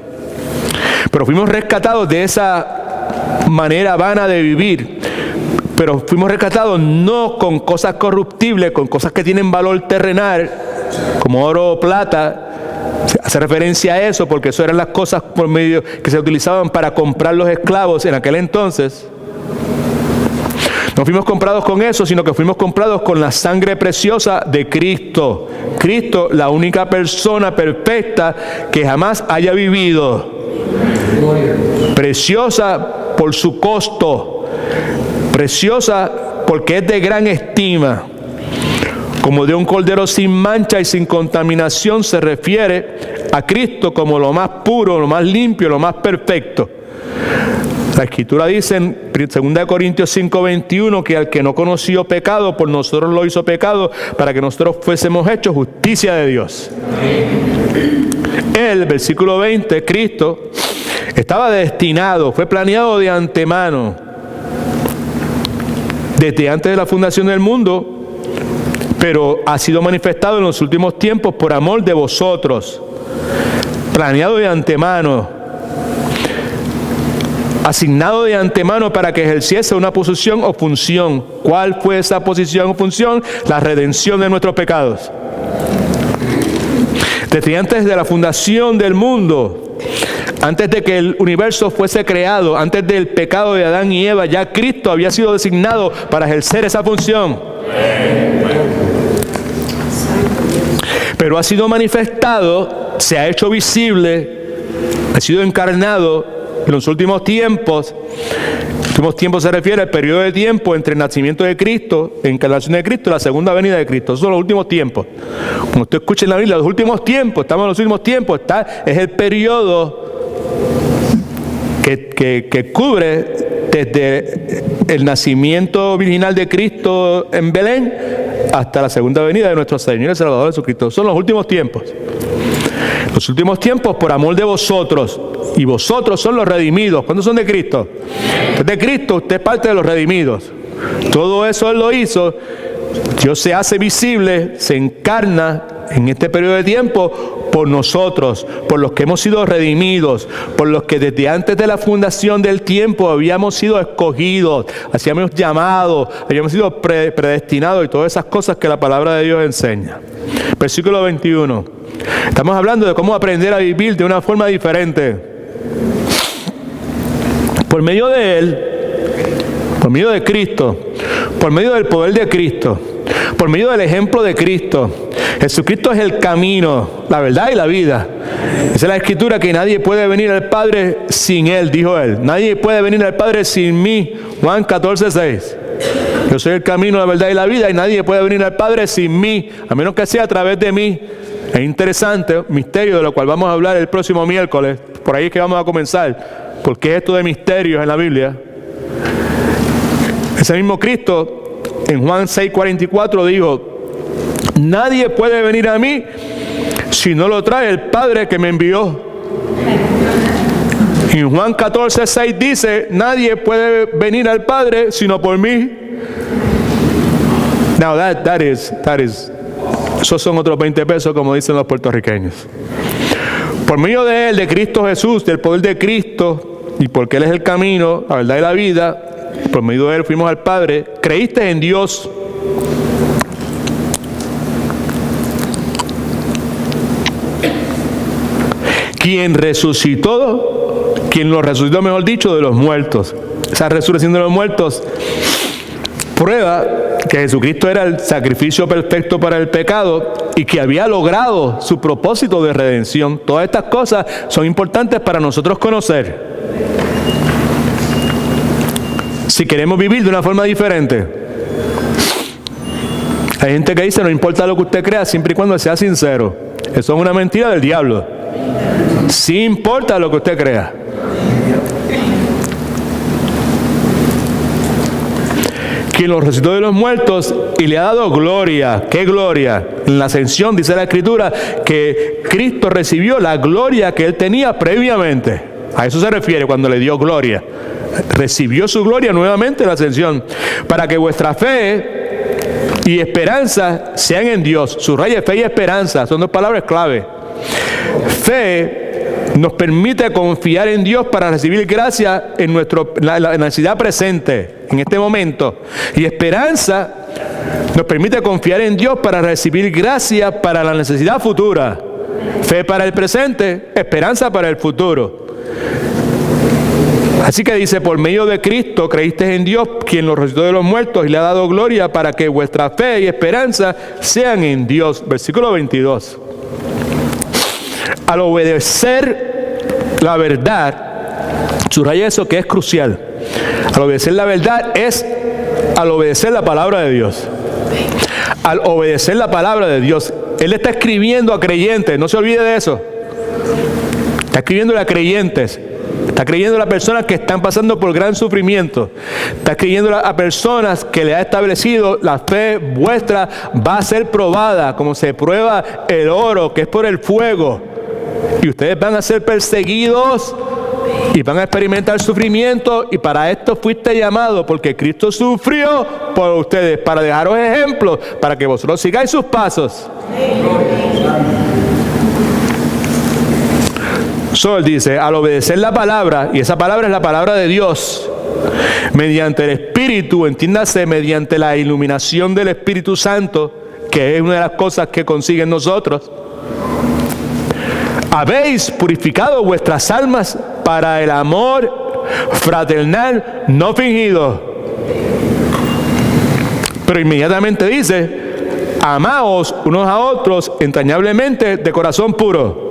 Pero fuimos rescatados de esa manera vana de vivir. Pero fuimos rescatados no con cosas corruptibles, con cosas que tienen valor terrenal, como oro o plata. Hace referencia a eso porque eso eran las cosas por medio que se utilizaban para comprar los esclavos en aquel entonces. No fuimos comprados con eso, sino que fuimos comprados con la sangre preciosa de Cristo. Cristo, la única persona perfecta que jamás haya vivido. Preciosa por su costo. Preciosa porque es de gran estima. Como de un cordero sin mancha y sin contaminación, se refiere a Cristo como lo más puro, lo más limpio, lo más perfecto. La Escritura dice en 2 Corintios 5:21 que al que no conoció pecado, por nosotros lo hizo pecado, para que nosotros fuésemos hechos justicia de Dios. Él, versículo 20, Cristo, estaba destinado, fue planeado de antemano, desde antes de la fundación del mundo, pero ha sido manifestado en los últimos tiempos por amor de vosotros. Planeado de antemano, asignado de antemano para que ejerciese una posición o función. ¿Cuál fue esa posición o función? La redención de nuestros pecados. Desde antes de la fundación del mundo, antes de que el universo fuese creado, antes del pecado de Adán y Eva, ya Cristo había sido designado para ejercer esa función. Pero ha sido manifestado, se ha hecho visible, ha sido encarnado en los últimos tiempos. Últimos tiempos se refiere al periodo de tiempo entre el nacimiento de Cristo, encarnación de Cristo y la segunda venida de Cristo. Esos son los últimos tiempos. Como usted escucha en la Biblia, los últimos tiempos, estamos en los últimos tiempos, es el periodo que cubre desde el nacimiento virginal de Cristo en Belén hasta la segunda venida de nuestro Señor y Salvador Jesucristo. Son los últimos tiempos. Los últimos tiempos por amor de vosotros. Y vosotros son los redimidos. ¿Cuántos son de Cristo? De Cristo, usted es parte de los redimidos. Todo eso Él lo hizo. Dios se hace visible, se encarna en este periodo de tiempo por nosotros, por los que hemos sido redimidos, por los que desde antes de la fundación del tiempo habíamos sido escogidos, habíamos llamado, habíamos sido predestinados y todas esas cosas que la palabra de Dios enseña. Versículo 21. Estamos hablando de cómo aprender a vivir de una forma diferente. Por medio de Él, por medio de Cristo, por medio del poder de Cristo, por medio del ejemplo de Cristo. Jesucristo es el camino, la verdad y la vida. Esa es la Escritura, que nadie puede venir al Padre sin Él, dijo Él. Nadie puede venir al Padre sin mí. Juan 14:6. Yo soy el camino, la verdad y la vida, y nadie puede venir al Padre sin mí, a menos que sea a través de mí. Es interesante, misterio de lo cual vamos a hablar el próximo miércoles. Por ahí es que vamos a comenzar. ¿Por qué esto de misterios en la Biblia? Ese mismo Cristo, en Juan 6:44, dijo: nadie puede venir a mí si no lo trae el Padre que me envió. Y en Juan 14:6 dice: nadie puede venir al Padre sino por mí. Now that is, esos son otros 20 pesos, como dicen los puertorriqueños. Por medio de Él, de Cristo Jesús, del poder de Cristo, y porque Él es el camino, la verdad y la vida, por medio de Él fuimos al Padre. Creíste en Dios. Quien lo resucitó, mejor dicho, de los muertos. Esa resurrección de los muertos prueba que Jesucristo era el sacrificio perfecto para el pecado y que había logrado su propósito de redención. Todas estas cosas son importantes para nosotros conocer, si queremos vivir de una forma diferente. Hay gente que dice: no importa lo que usted crea, siempre y cuando sea sincero. Eso es una mentira del diablo. Sí importa lo que usted crea. Quien lo resucitó de los muertos y le ha dado gloria. ¿Qué gloria? En la ascensión dice la Escritura que Cristo recibió la gloria que Él tenía previamente. A eso se refiere cuando le dio gloria. Recibió su gloria nuevamente en la ascensión. Para que vuestra fe y esperanza sean en Dios. Subraya: fe y esperanza. Son dos palabras clave. Fe nos permite confiar en Dios para recibir gracia en la necesidad presente, en este momento. Y esperanza nos permite confiar en Dios para recibir gracia para la necesidad futura. Fe para el presente, esperanza para el futuro. Así que dice: por medio de Cristo creísteis en Dios, quien lo resucitó de los muertos y le ha dado gloria, para que vuestra fe y esperanza sean en Dios. Versículo 22. Al obedecer la verdad, subraya eso que es crucial. Al obedecer la verdad es al obedecer la palabra de Dios. Al obedecer la palabra de Dios. Él está escribiendo a creyentes, no se olvide de eso. Está escribiendo a creyentes. Está escribiendo a personas que están pasando por gran sufrimiento. Está escribiendo a personas que le ha establecido: la fe vuestra va a ser probada, como se prueba el oro, que es por el fuego. Y ustedes van a ser perseguidos y van a experimentar sufrimiento, y para esto fuiste llamado, porque Cristo sufrió por ustedes, para dejaros ejemplos, para que vosotros sigáis sus pasos. Él dice: al obedecer la palabra, y esa palabra es la palabra de Dios, mediante el Espíritu, entiéndase, mediante la iluminación del Espíritu Santo, que es una de las cosas que consiguen nosotros, habéis purificado vuestras almas para el amor fraternal no fingido. Pero inmediatamente dice: amaos unos a otros entrañablemente de corazón puro.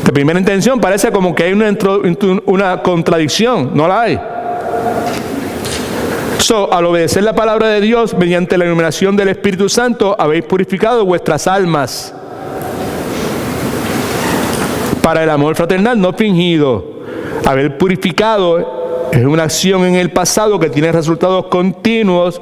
De primera intención parece como que hay una contradicción. No la hay. Al obedecer la palabra de Dios mediante la iluminación del Espíritu Santo, habéis purificado vuestras almas para el amor fraternal no fingido. Haber purificado es una acción en el pasado que tiene resultados continuos.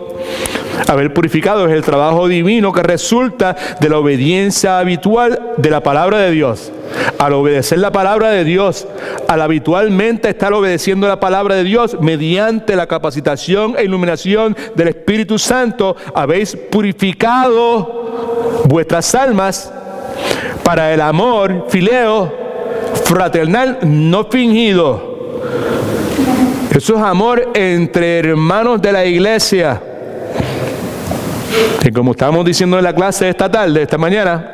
Haber purificado es el trabajo divino que resulta de la obediencia habitual de la palabra de Dios. Al obedecer la palabra de Dios, al habitualmente estar obedeciendo la palabra de Dios mediante la capacitación e iluminación del Espíritu Santo, habéis purificado vuestras almas para el amor, fileo, fraternal no fingido. Eso es amor entre hermanos de la iglesia. Y como estábamos diciendo en la clase esta tarde, esta mañana,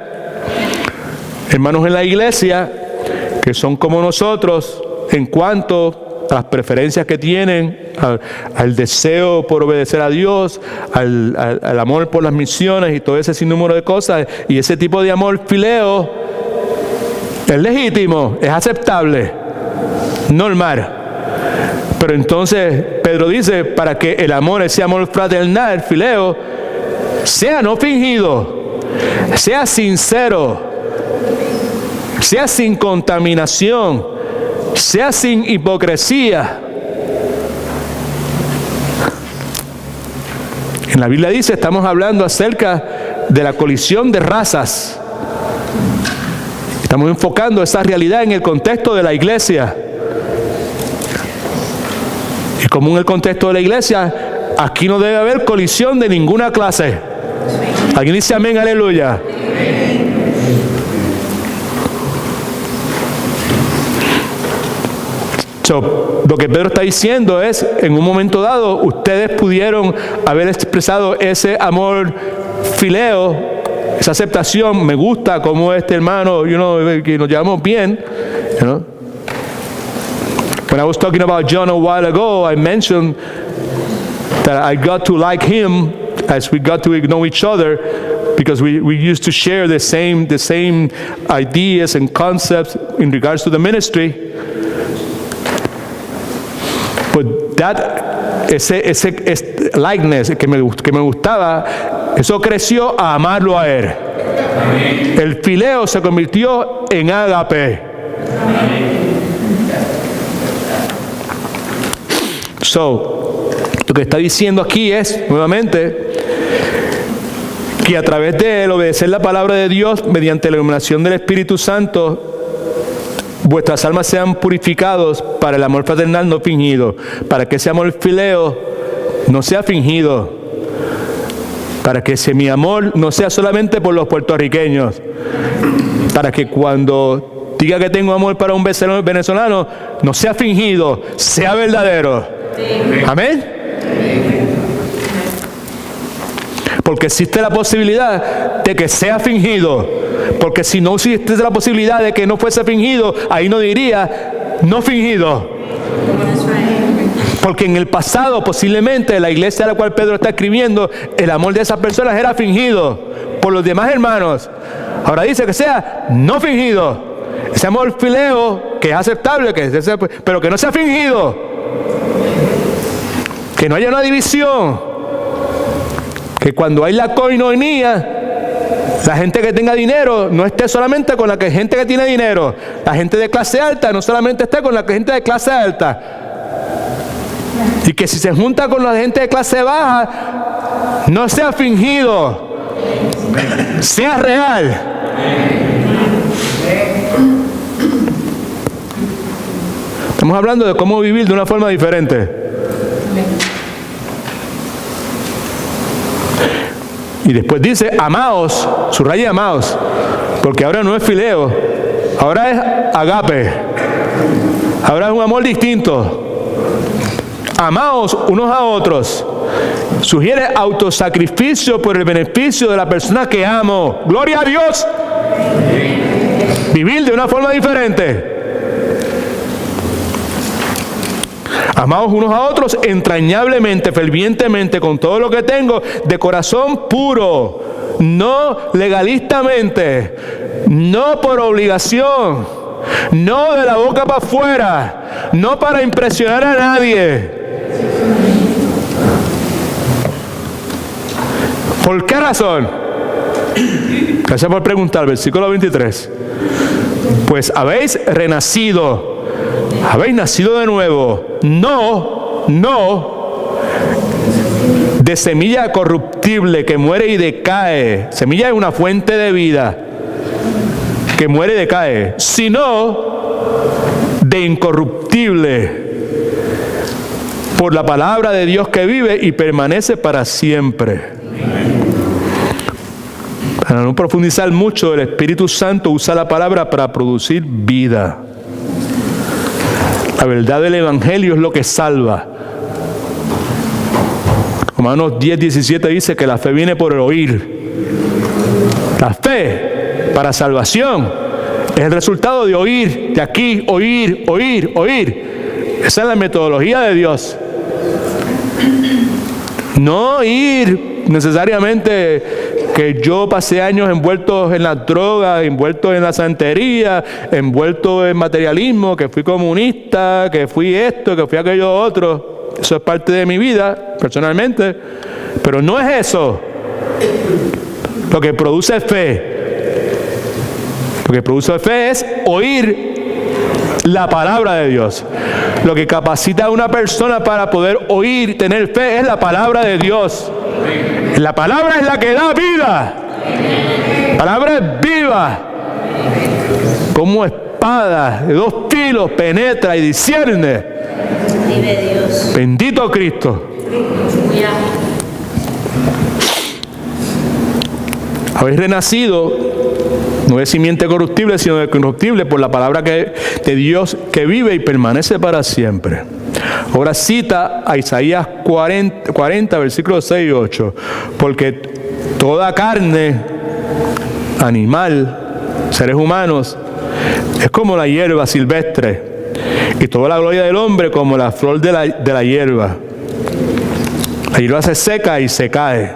hermanos en la iglesia que son como nosotros en cuanto a las preferencias que tienen, al deseo por obedecer a Dios, al amor por las misiones y todo ese sinnúmero de cosas. Y ese tipo de amor fileo es legítimo, es aceptable, normal. Pero entonces Pedro dice, para que el amor, ese amor fraternal, fileo, sea no fingido, sea sincero, sea sin contaminación, sea sin hipocresía. En la Biblia dice, estamos hablando acerca de la colisión de razas. Estamos enfocando esa realidad en el contexto de la iglesia. Y como en el contexto de la iglesia, aquí no debe haber colisión de ninguna clase. ¿Alguien dice amén, aleluya? Lo que Pedro está diciendo es, en un momento dado, ustedes pudieron haber expresado ese amor fileo, esa aceptación, me gusta como este hermano, que nos llevamos bien, When I was talking about John a while ago, I mentioned that I got to like him as we got to know each other because we used to share the same ideas and concepts in regards to the ministry. But ese likeness que me gustaba, eso creció a amarlo a él. El fileo se convirtió en ágape. Lo que está diciendo aquí es, nuevamente, que a través de él, obedecer la palabra de Dios mediante la iluminación del Espíritu Santo, vuestras almas sean purificados para el amor fraternal no fingido, para que ese amor fileo no sea fingido, para que ese mi amor no sea solamente por los puertorriqueños, para que cuando diga que tengo amor para un venezolano, no sea fingido, sea verdadero. Amén. Porque existe la posibilidad de que sea fingido. Porque si no existe la posibilidad de que no fuese fingido, ahí no diría no fingido. Porque en el pasado, posiblemente, la iglesia a la cual Pedro está escribiendo, el amor de esas personas era fingido por los demás hermanos. Ahora dice que sea no fingido. Ese amor fileo, que es aceptable, pero que no sea fingido. Que no haya una división. Que cuando hay la coinonía, la gente que tenga dinero no esté solamente con la gente que tiene dinero. La gente de clase alta no solamente esté con la gente de clase alta. Y que si se junta con la gente de clase baja, no sea fingido, sea real. Estamos hablando de cómo vivir de una forma diferente. Y después dice, amaos, subraya amaos, porque ahora no es fileo, ahora es agape, ahora es un amor distinto. Amaos unos a otros, sugiere autosacrificio por el beneficio de la persona que amo. Gloria a Dios. Vivir de una forma diferente. Amaos unos a otros entrañablemente, fervientemente, con todo lo que tengo, de corazón puro, no legalistamente, no por obligación, no de la boca para afuera, no para impresionar a nadie. ¿Por qué razón? Gracias por preguntar, versículo 23. Pues habéis renacido. Habéis nacido de nuevo, no de semilla corruptible que muere y decae. Semilla es una fuente de vida que muere y decae, sino de incorruptible, por la palabra de Dios que vive y permanece para siempre. Para no profundizar mucho, el Espíritu Santo usa la palabra para producir vida. La verdad del Evangelio es lo que salva. Romanos 10:17 dice que la fe viene por el oír. La fe para salvación es el resultado de oír, de aquí, oír. Esa es la metodología de Dios. No ir necesariamente que yo pasé años envueltos en la droga, envuelto en la santería, envuelto en materialismo, que fui comunista, que fui esto, que fui aquello otro. Eso es parte de mi vida, personalmente. Pero no es eso lo que produce fe. Lo que produce fe es oír la palabra de Dios. Lo que capacita a una persona para poder oír, tener fe, es la palabra de Dios. La palabra es la que da vida. La palabra es viva. Como espada de 2 filos penetra y discierne. Bendito Cristo. Habéis renacido, no de simiente corruptible, sino de incorruptible, por la palabra de Dios que vive y permanece para siempre. Ahora cita a Isaías 40, versículos 6 y 8. Porque toda carne, animal, seres humanos, es como la hierba silvestre, y toda la gloria del hombre como la flor de la hierba. La hierba se seca y se cae,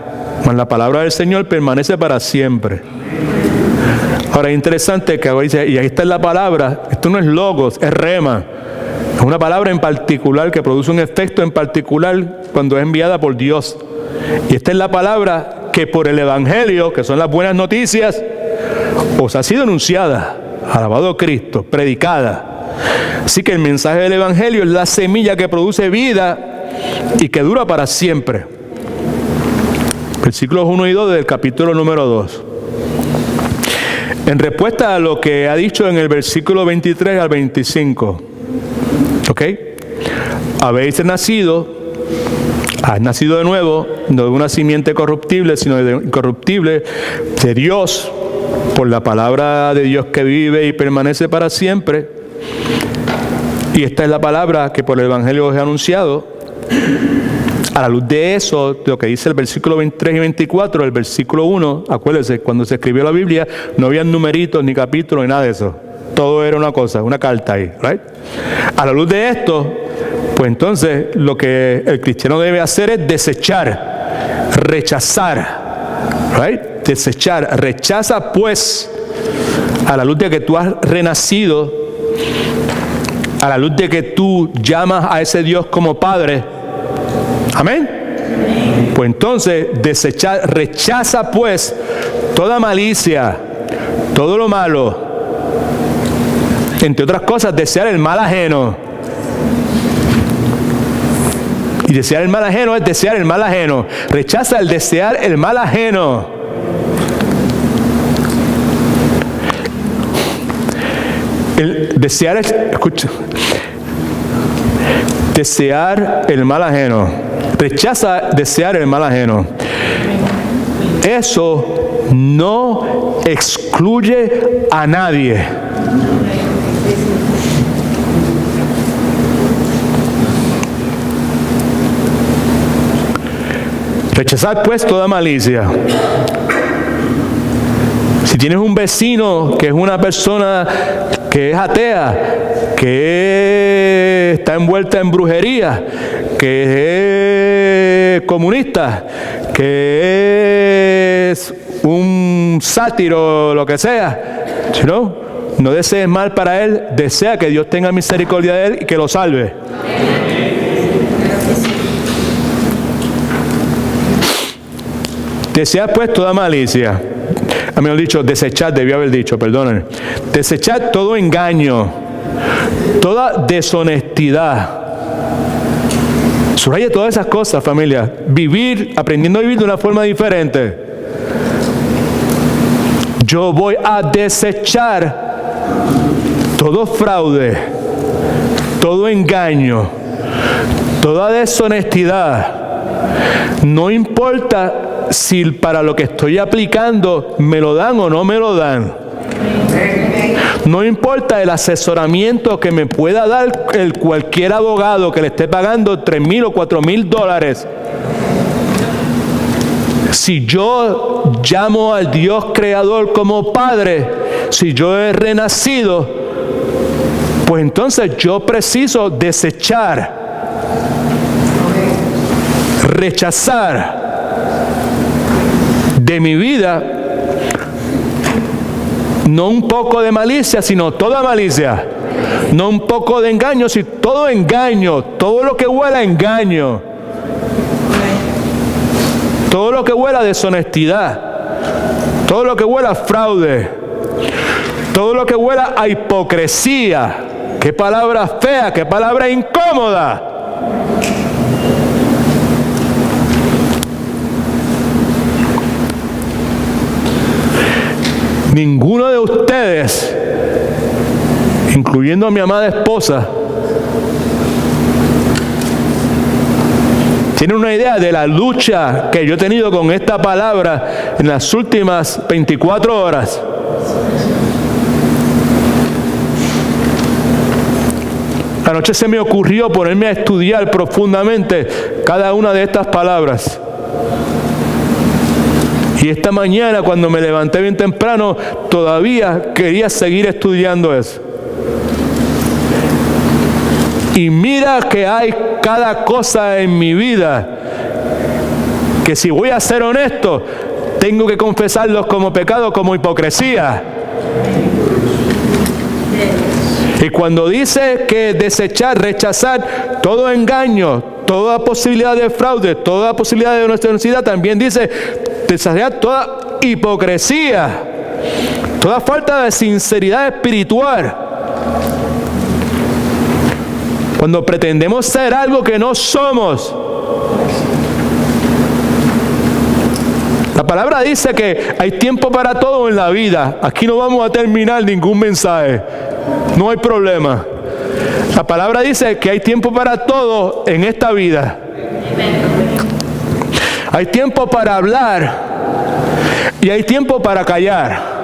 mas la palabra del Señor permanece para siempre. Ahora es interesante que dice, y ahí está la palabra, esto no es logos, es rema. Es una palabra en particular que produce un efecto en particular cuando es enviada por Dios. Y esta es la palabra que por el Evangelio, que son las buenas noticias, os ha sido anunciada, alabado Cristo, predicada. Así que el mensaje del Evangelio es la semilla que produce vida y que dura para siempre. Versículos 1 y 2 del capítulo número 2. En respuesta a lo que ha dicho en el versículo 23 al 25. ¿Ok? Habéis nacido, has nacido de nuevo, no de una simiente corruptible, sino de incorruptible, de Dios, por la palabra de Dios que vive y permanece para siempre. Y esta es la palabra que por el Evangelio os he anunciado. A la luz de eso, de lo que dice el versículo 23 y 24, el versículo 1, acuérdense, cuando se escribió la Biblia, no había numeritos, ni capítulos, ni nada de eso. Todo era una cosa, una carta ahí, ¿right? A la luz de esto, pues entonces lo que el cristiano debe hacer es desechar, rechazar, ¿right? Desechar, rechaza pues, a la luz de que tú has renacido, a la luz de que tú llamas a ese Dios como Padre. Amén. Pues entonces desechar, rechaza pues toda malicia, todo lo malo. Entre otras cosas, desear el mal ajeno. Y desear el mal ajeno es desear el mal ajeno. Rechaza el desear el mal ajeno. El desear, escucha, desear el mal ajeno. Rechaza desear el mal ajeno. Eso no excluye a nadie. Rechazar pues toda malicia. Si tienes un vecino que es una persona que es atea, que está envuelta en brujería, que es comunista, que es un sátiro, lo que sea, no desees mal para él, desea que Dios tenga misericordia de él y que lo salve. Desear pues toda malicia. A mí me han dicho desechar, debía haber dicho, perdonen. Desechar todo engaño, toda deshonestidad. Subraya todas esas cosas, familia. Vivir, aprendiendo a vivir de una forma diferente. Yo voy a desechar todo fraude, todo engaño, toda deshonestidad. No importa si para lo que estoy aplicando me lo dan o no me lo dan. No importa el asesoramiento que me pueda dar cualquier abogado que le esté pagando $3,000 o $4,000. Si yo llamo al Dios creador como Padre, si yo he renacido, pues entonces yo preciso desechar, rechazar de mi vida no un poco de malicia, sino toda malicia. No un poco de engaño, sino todo engaño, todo lo que huela a engaño, todo lo que huela a deshonestidad, todo lo que huela a fraude, todo lo que huela a hipocresía. ¡Qué palabra fea! ¡Qué palabra incómoda! Ninguno de ustedes, incluyendo a mi amada esposa, tiene una idea de la lucha que yo he tenido con esta palabra en las últimas 24 horas. Anoche se me ocurrió ponerme a estudiar profundamente cada una de estas palabras. Y esta mañana, cuando me levanté bien temprano, todavía quería seguir estudiando eso. Y mira que hay cada cosa en mi vida que, si voy a ser honesto, tengo que confesarlos como pecado, como hipocresía. Y cuando dice que desechar, rechazar todo engaño, toda posibilidad de fraude, toda posibilidad de deshonestidad, también dice desechar toda hipocresía, toda falta de sinceridad espiritual. Cuando pretendemos ser algo que no somos. La palabra dice que hay tiempo para todo en la vida. Aquí no vamos a terminar ningún mensaje. No hay problema. La palabra dice que hay tiempo para todo en esta vida. Hay tiempo para hablar y hay tiempo para callar.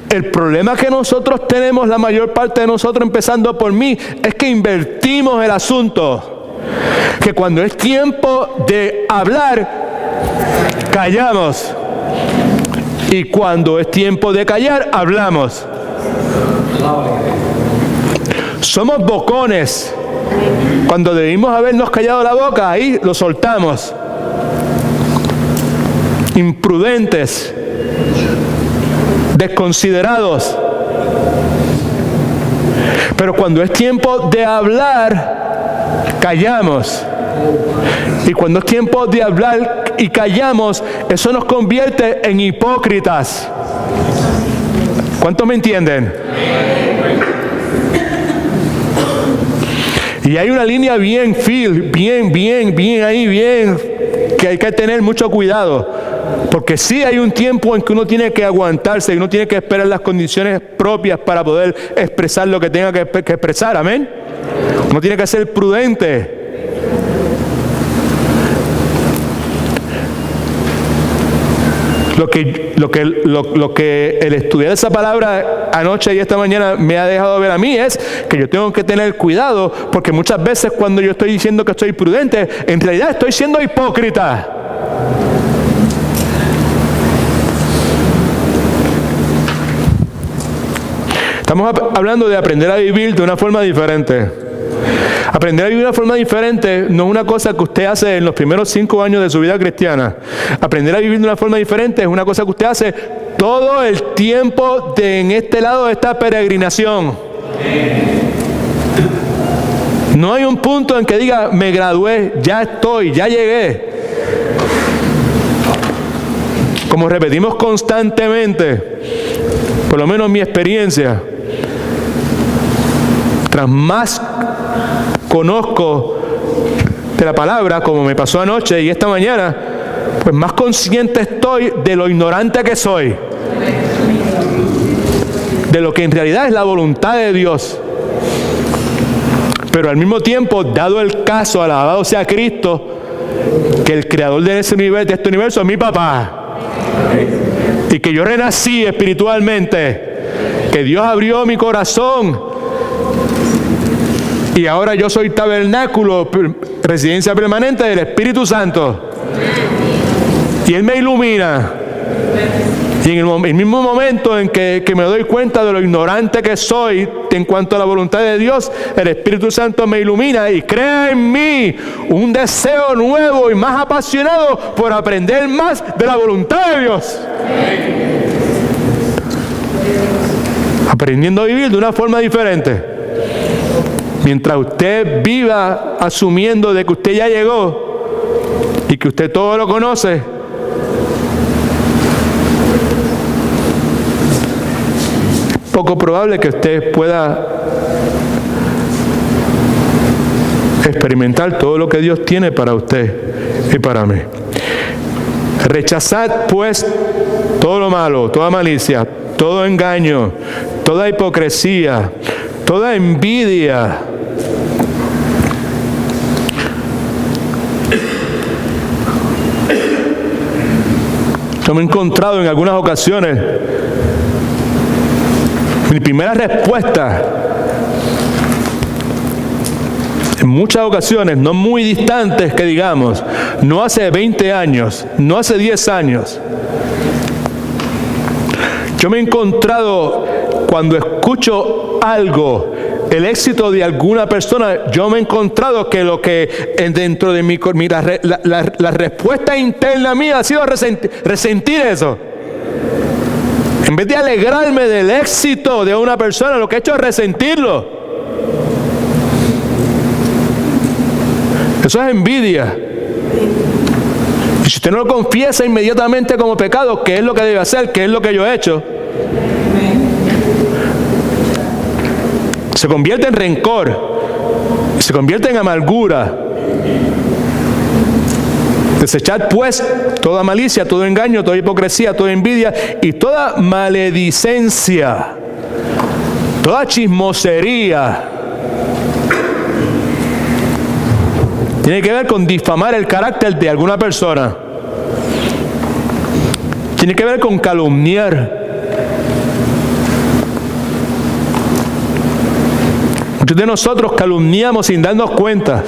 El problema que nosotros tenemos, la mayor parte de nosotros, empezando por mí, es que invertimos el asunto. Que cuando es tiempo de hablar, callamos. Y cuando es tiempo de callar, hablamos. Somos bocones. Cuando debimos habernos callado la boca, ahí lo soltamos. Imprudentes. Desconsiderados. Pero cuando es tiempo de hablar, callamos. Y cuando es tiempo de hablar y callamos, eso nos convierte en hipócritas. ¿Cuántos me entienden? Y hay una línea bien que hay que tener mucho cuidado. Porque sí hay un tiempo en que uno tiene que aguantarse y uno tiene que esperar las condiciones propias para poder expresar lo que tenga que expresar, amén. Uno tiene que ser prudente. Lo que el estudiar esa palabra anoche y esta mañana me ha dejado ver a mí es que yo tengo que tener cuidado, porque muchas veces cuando yo estoy diciendo que estoy prudente, en realidad estoy siendo hipócrita. Estamos hablando de aprender a vivir de una forma diferente. Aprender a vivir de una forma diferente no es una cosa que usted hace en los primeros 5 años de su vida cristiana. Aprender a vivir de una forma diferente es una cosa que usted hace todo el tiempo en este lado de esta peregrinación. No hay un punto en que diga, me gradué, ya estoy, ya llegué. Como repetimos constantemente, por lo menos mi experiencia, tras más conozco de la palabra, como me pasó anoche y esta mañana, pues más consciente estoy de lo ignorante que soy, de lo que en realidad es la voluntad de Dios. Pero al mismo tiempo, dado el caso, alabado sea Cristo, que el creador de este universo es mi papá, y que yo renací espiritualmente, que Dios abrió mi corazón, y ahora yo soy tabernáculo, residencia permanente del Espíritu Santo, y Él me ilumina. Y en el mismo momento en que me doy cuenta de lo ignorante que soy en cuanto a la voluntad de Dios, el Espíritu Santo me ilumina y crea en mí un deseo nuevo y más apasionado por aprender más de la voluntad de Dios. Aprendiendo a vivir de una forma diferente. Mientras usted viva asumiendo de que usted ya llegó y que usted todo lo conoce, es poco probable que usted pueda experimentar todo lo que Dios tiene para usted y para mí. Rechazad pues todo lo malo, toda malicia, todo engaño, toda hipocresía, toda envidia. Yo me he encontrado en algunas ocasiones, mi primera respuesta, en muchas ocasiones, no muy distantes que digamos, no hace 20 años, no hace 10 años, yo me he encontrado cuando escucho algo, el éxito de alguna persona, yo me he encontrado que lo que dentro de la respuesta interna mía ha sido resentir eso. En vez de alegrarme del éxito de una persona, lo que he hecho es resentirlo. Eso es envidia. Y si usted no lo confiesa inmediatamente como pecado, ¿qué es lo que debe hacer? ¿Qué es lo que yo he hecho? Se convierte en rencor, se convierte en amargura. Desechad pues toda malicia, todo engaño, toda hipocresía, toda envidia y toda maledicencia, toda chismosería. Tiene que ver con difamar el carácter de alguna persona. Tiene que ver con calumniar. Muchos de nosotros calumniamos sin darnos cuenta.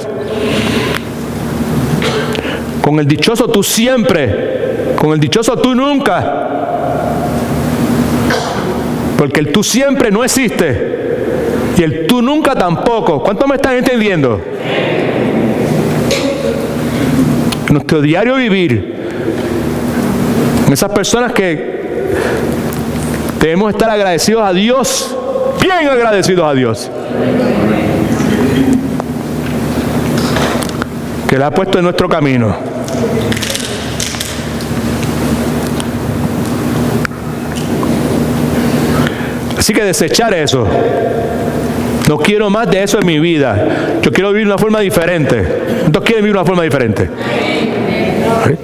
Con el dichoso tú siempre, con el dichoso tú nunca. Porque el tú siempre no existe. Y el tú nunca tampoco. ¿Cuántos me están entendiendo? En nuestro diario vivir, esas personas que debemos estar agradecidos a Dios, bien agradecidos a Dios, que la ha puesto en nuestro camino. Así que desechar eso. No quiero más de eso en mi vida. Yo quiero vivir de una forma diferente. ¿Cuántos quieren vivir de una forma diferente? ¿Sí?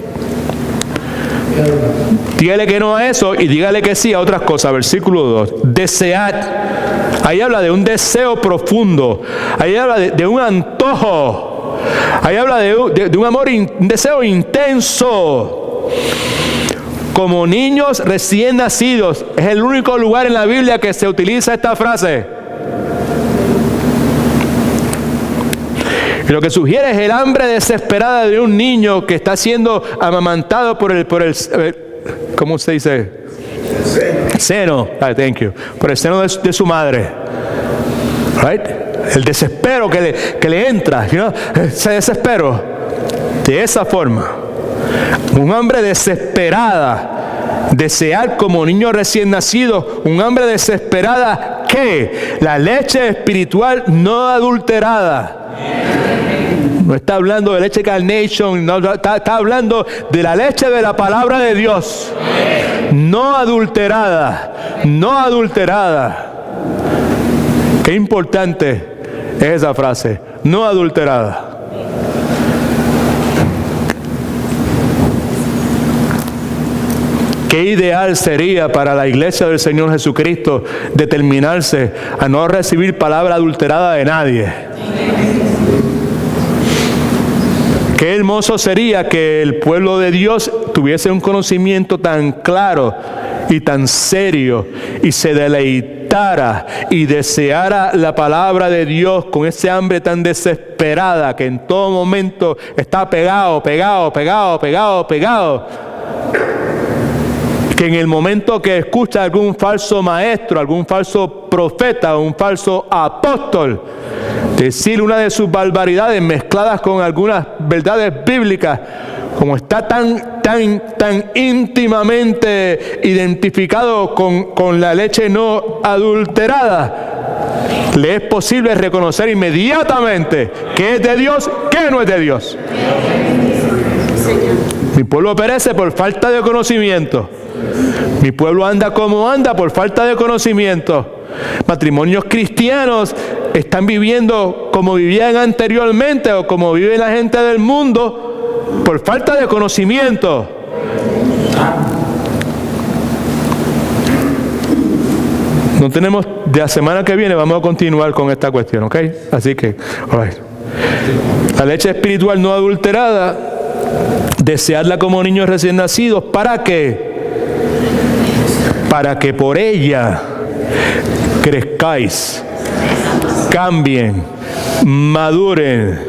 Dígale que no a eso y dígale que sí a otras cosas. Versículo 2. Desead. Ahí habla de un deseo profundo. Ahí habla de un antojo. Ahí habla de un amor, un deseo intenso. Como niños recién nacidos. Es el único lugar en la Biblia que se utiliza esta frase. Y lo que sugiere es el hambre desesperada de un niño que está siendo amamantado por el ¿cómo se dice? Seno. Thank you. Por el seno de su madre. Right? El desespero que le entra, you know? Ese desespero. De esa forma. Un hambre desesperada. Desear como niño recién nacido. Un hambre desesperada que la leche espiritual no adulterada. No está hablando de leche Carnation, no, está hablando de la leche de la palabra de Dios. No adulterada, no adulterada. Qué importante es esa frase, no adulterada. Qué ideal sería para la iglesia del Señor Jesucristo determinarse a no recibir palabra adulterada de nadie. Qué hermoso sería que el pueblo de Dios tuviese un conocimiento tan claro y tan serio y se deleitara y deseara la palabra de Dios con ese hambre tan desesperada que en todo momento está pegado. que en el momento que escucha algún falso maestro, algún falso profeta, un falso apóstol, decir una de sus barbaridades mezcladas con algunas verdades bíblicas, como está tan íntimamente identificado con la leche no adulterada, le es posible reconocer inmediatamente que es de Dios, que no es de Dios. Mi pueblo perece por falta de conocimiento. Mi pueblo anda como anda por falta de conocimiento. Matrimonios cristianos están viviendo como vivían anteriormente o como vive la gente del mundo por falta de conocimiento. No tenemos, de la semana que viene vamos a continuar con esta cuestión, ¿ok? Así que, all right. La leche espiritual no adulterada, deseadla como niños recién nacidos. ¿Para qué? Para que por ella crezcáis, cambien, maduren,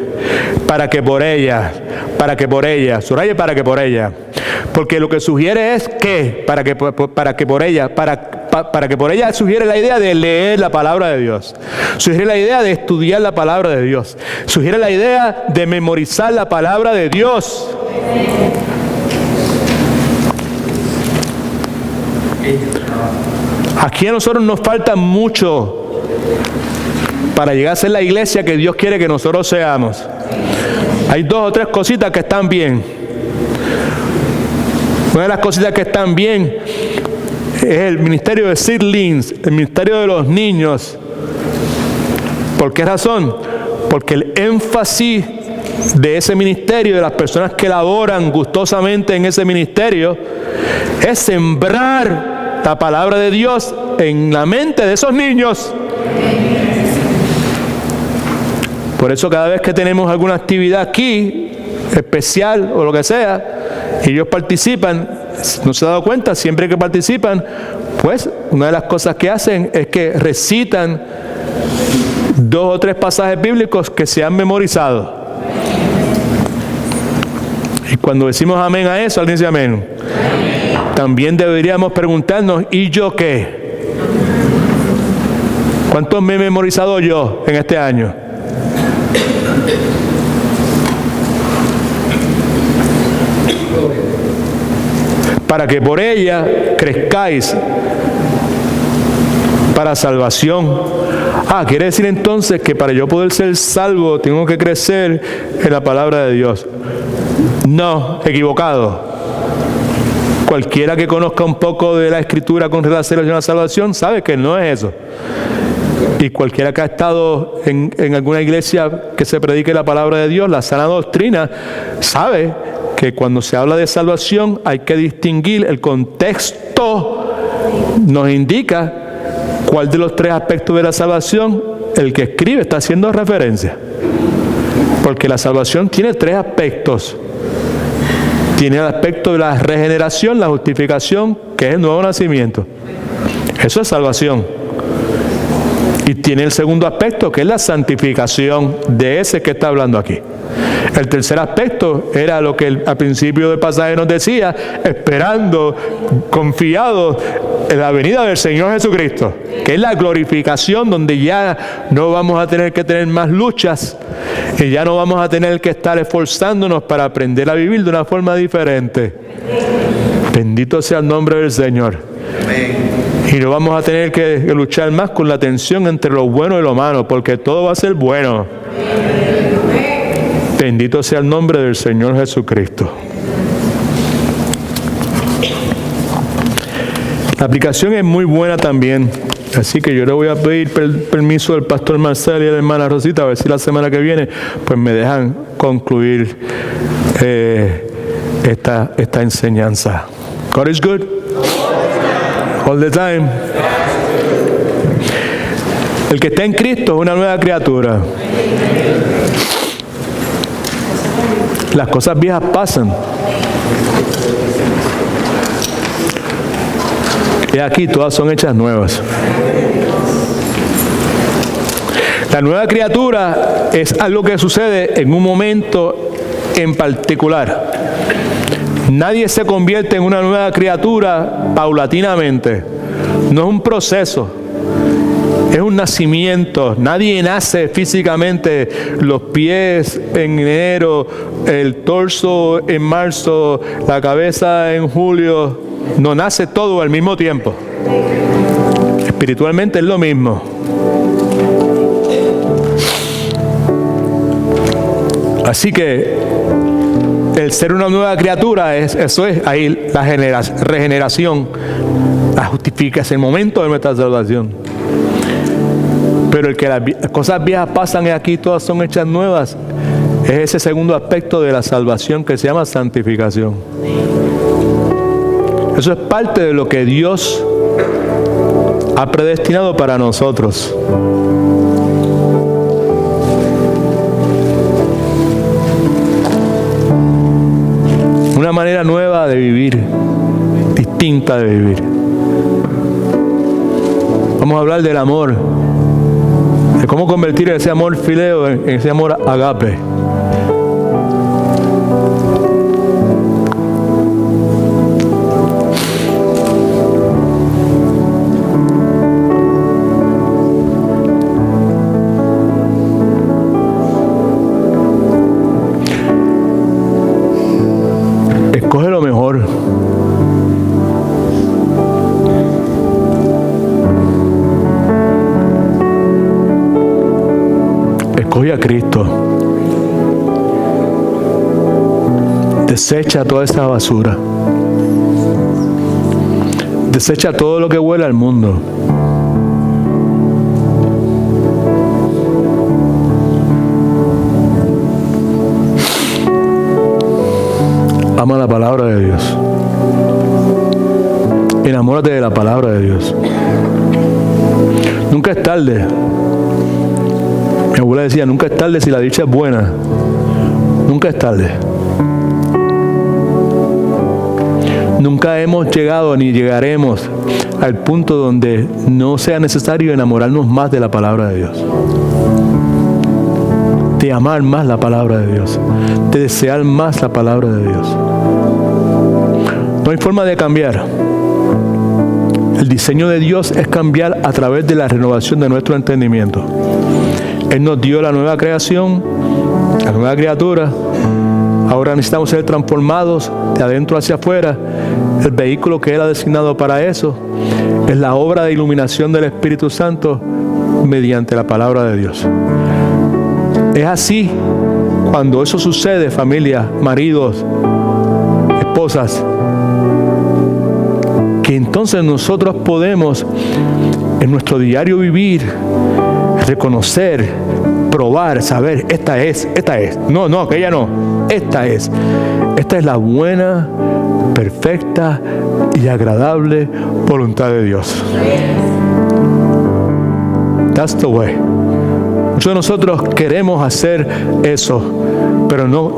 para que por ella, subraye para que por ella, porque lo que sugiere es que, para que por ella sugiere la idea de leer la palabra de Dios, sugiere la idea de estudiar la palabra de Dios, sugiere la idea de memorizar la palabra de Dios. Aquí a nosotros nos falta mucho para llegar a ser la iglesia que Dios quiere que nosotros seamos. Hay 2 o 3 cositas que están bien. Una de las cositas que están bien es el ministerio de seedlings, el ministerio de los niños. ¿Por qué razón? Porque el énfasis de ese ministerio, de las personas que laboran gustosamente en ese ministerio, es sembrar la palabra de Dios en la mente de esos niños. Por eso cada vez que tenemos alguna actividad aquí, especial o lo que sea, y ellos participan, no se ha dado cuenta, siempre que participan, pues una de las cosas que hacen es que recitan 2 o 3 pasajes bíblicos que se han memorizado. Y cuando decimos amén a eso, alguien dice amén. También deberíamos preguntarnos, ¿y yo qué? ¿Cuántos me he memorizado yo en este año? Para que por ella crezcáis para salvación. Quiere decir entonces que para yo poder ser salvo tengo que crecer en la palabra de Dios. No, equivocado. Cualquiera que conozca un poco de la Escritura con relación a la salvación sabe que no es eso. Y cualquiera que ha estado en alguna iglesia que se predique la palabra de Dios, la sana doctrina, sabe que cuando se habla de salvación hay que distinguir. El contexto nos indica cuál de los 3 aspectos de la salvación el que escribe está haciendo referencia. Porque la salvación tiene 3 aspectos. Tiene el aspecto de la regeneración, la justificación, que es el nuevo nacimiento. Eso es salvación. Y tiene el segundo aspecto, que es la santificación, de ese que está hablando aquí. El tercer aspecto era lo que al principio del pasaje nos decía, esperando, confiados en la venida del Señor Jesucristo, que es la glorificación, donde ya no vamos a tener que tener más luchas y ya no vamos a tener que estar esforzándonos para aprender a vivir de una forma diferente. Bendito sea el nombre del Señor. Y no vamos a tener que luchar más con la tensión entre lo bueno y lo malo, porque todo va a ser bueno. Bendito sea el nombre del Señor Jesucristo. La aplicación es muy buena también. Así que yo le voy a pedir permiso al pastor Marcelo y a la hermana Rosita, a ver si la semana que viene pues me dejan concluir esta enseñanza. God is good. All the time. El que está en Cristo es una nueva criatura. Las cosas viejas pasan. Y aquí todas son hechas nuevas. La nueva criatura es algo que sucede en un momento en particular. Nadie se convierte en una nueva criatura paulatinamente. No es un proceso, es un nacimiento. Nadie nace físicamente, los pies en enero, el torso en marzo, la cabeza en julio. No nace todo al mismo tiempo. Espiritualmente es lo mismo. Así que el ser una nueva criatura, eso es ahí la regeneración, la justificación, el momento de nuestra salvación. Pero el que las cosas viejas pasan y aquí todas son hechas nuevas, es ese segundo aspecto de la salvación que se llama santificación. Eso es parte de lo que Dios ha predestinado para nosotros. Una manera nueva de vivir, distinta de vivir. Vamos a hablar del amor, de cómo convertir ese amor fileo en ese amor agape. Escoge lo mejor. Escoge a Cristo. Desecha toda esa basura. Desecha todo lo que huele al mundo. Ama la palabra de Dios. Enamórate de la palabra de Dios. Nunca es tarde. Mi abuela decía, nunca es tarde si la dicha es buena. Nunca es tarde. Nunca hemos llegado ni llegaremos al punto donde no sea necesario enamorarnos más de la palabra de Dios. De amar más la palabra de Dios. De desear más la palabra de Dios. No hay forma de cambiar. El diseño de Dios es cambiar a través de la renovación de nuestro entendimiento. Él nos dio la nueva creación, la nueva criatura. Ahora necesitamos ser transformados de adentro hacia afuera. El vehículo que Él ha designado para eso es la obra de iluminación del Espíritu Santo mediante la palabra de Dios. Es así cuando eso sucede, familia, maridos, esposas, que entonces nosotros podemos en nuestro diario vivir reconocer, probar, saber, esta es, no, aquella no, esta es la buena, perfecta y agradable voluntad de Dios. That's the way. Muchos de nosotros queremos hacer eso, pero no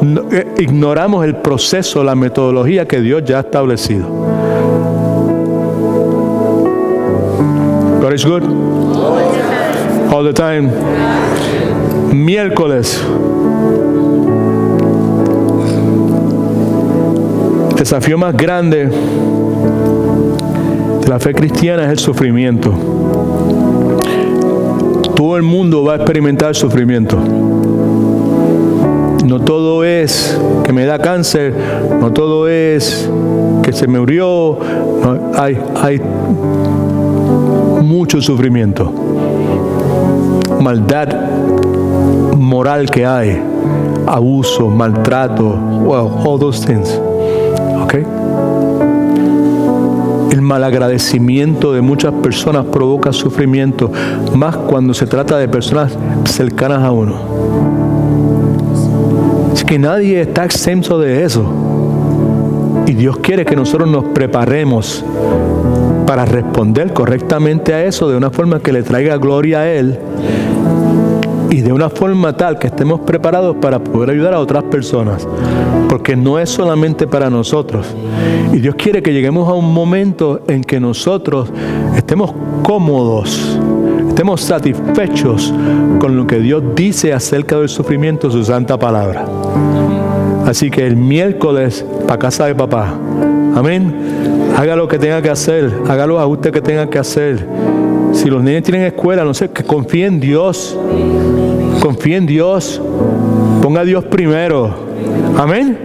ignoramos el proceso, la metodología que Dios ya ha establecido. God is good. All the time. Miércoles. El desafío más grande de la fe cristiana es el sufrimiento. Todo el mundo va a experimentar sufrimiento. No todo es que me da cáncer, no todo es que se me murió, no, hay mucho sufrimiento. Maldad moral que hay, abuso, maltrato, well, all those things. Okay? El malagradecimiento de muchas personas provoca sufrimiento, más cuando se trata de personas cercanas a uno. Así que nadie está exento de eso. Y Dios quiere que nosotros nos preparemos para responder correctamente a eso de una forma que le traiga gloria a Él y de una forma tal que estemos preparados para poder ayudar a otras personas, porque no es solamente para nosotros. Y Dios quiere que lleguemos a un momento en que nosotros estemos cómodos, estemos satisfechos con lo que Dios dice acerca del sufrimiento de su santa palabra. Así que el miércoles para casa de papá. Amén. Haga lo que tenga que hacer. Haga los ajustes que tenga que hacer. Si los niños tienen escuela, no sé, que confíe en Dios. Confíe en Dios. Ponga a Dios primero. Amén.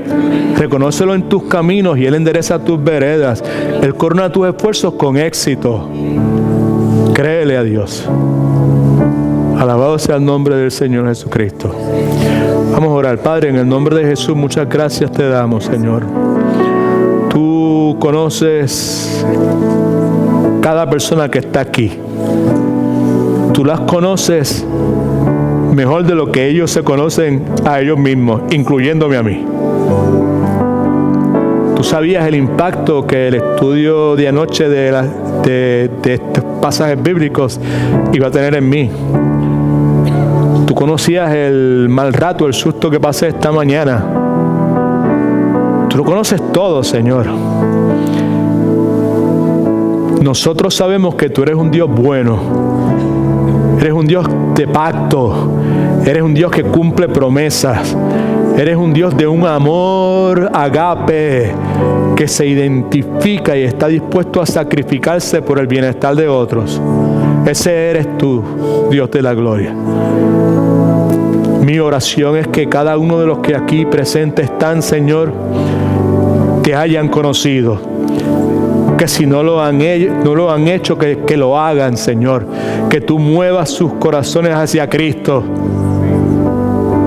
Reconócelo en tus caminos y Él endereza tus veredas. Él corona tus esfuerzos con éxito. Créele a Dios. Alabado sea el nombre del Señor Jesucristo. Vamos a orar. Padre, en el nombre de Jesús, muchas gracias te damos, Señor. Tú conoces cada persona que está aquí. Tú las conoces mejor de lo que ellos se conocen a ellos mismos, incluyéndome a mí. Tú sabías el impacto que el estudio de anoche de estos pasajes bíblicos iba a tener en mí. Tú conocías el mal rato, el susto que pasé esta mañana. Tú lo conoces todo, Señor. Nosotros sabemos que tú eres un Dios bueno. Eres un Dios de pacto. Eres un Dios que cumple promesas. Eres un Dios de un amor agape que se identifica y está dispuesto a sacrificarse por el bienestar de otros. Ese eres tú, Dios de la gloria. Mi oración es que cada uno de los que aquí presentes están, Señor, te hayan conocido. Que si no lo han hecho, que lo hagan, Señor. Que tú muevas sus corazones hacia Cristo.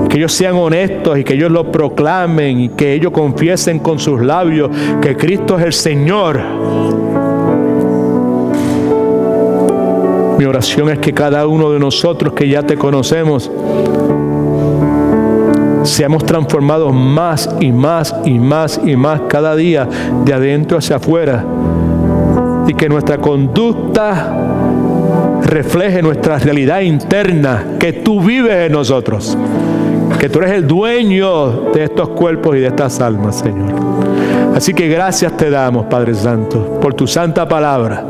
Que ellos sean honestos y que ellos lo proclamen y que ellos confiesen con sus labios que Cristo es el Señor. Mi oración es que cada uno de nosotros que ya te conocemos seamos transformados más y más y más y más cada día de adentro hacia afuera y que nuestra conducta refleje nuestra realidad interna, que tú vives en nosotros, que tú eres el dueño de estos cuerpos y de estas almas, Señor. Así que gracias te damos, Padre Santo, por tu santa palabra.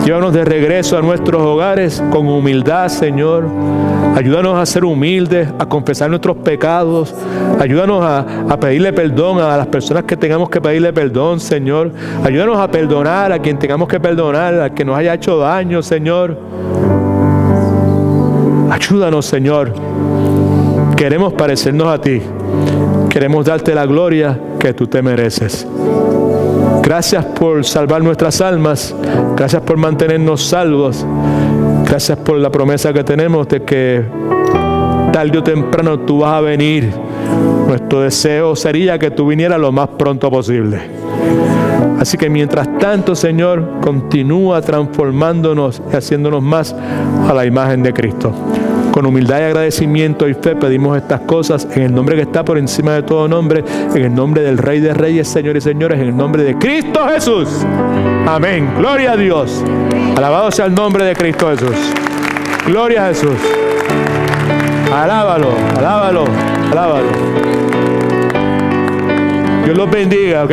Llévanos de regreso a nuestros hogares con humildad, Señor. Ayúdanos a ser humildes, a confesar nuestros pecados. Ayúdanos a pedirle perdón a las personas que tengamos que pedirle perdón, Señor. Ayúdanos a perdonar a quien tengamos que perdonar, a quien nos haya hecho daño, Señor. Ayúdanos, Señor. Queremos parecernos a ti. Queremos darte la gloria que tú te mereces. Gracias por salvar nuestras almas. Gracias por mantenernos salvos. Gracias por la promesa que tenemos de que tarde o temprano tú vas a venir. Nuestro deseo sería que tú vinieras lo más pronto posible. Así que mientras tanto, Señor, continúa transformándonos y haciéndonos más a la imagen de Cristo. Con humildad y agradecimiento y fe pedimos estas cosas en el nombre que está por encima de todo nombre, en el nombre del Rey de Reyes, Señor y Señores, en el nombre de Cristo Jesús. Amén. Gloria a Dios. Alabado sea el nombre de Cristo Jesús. Gloria a Jesús. Alábalo, alábalo, alábalo. Dios los bendiga, ¿ok?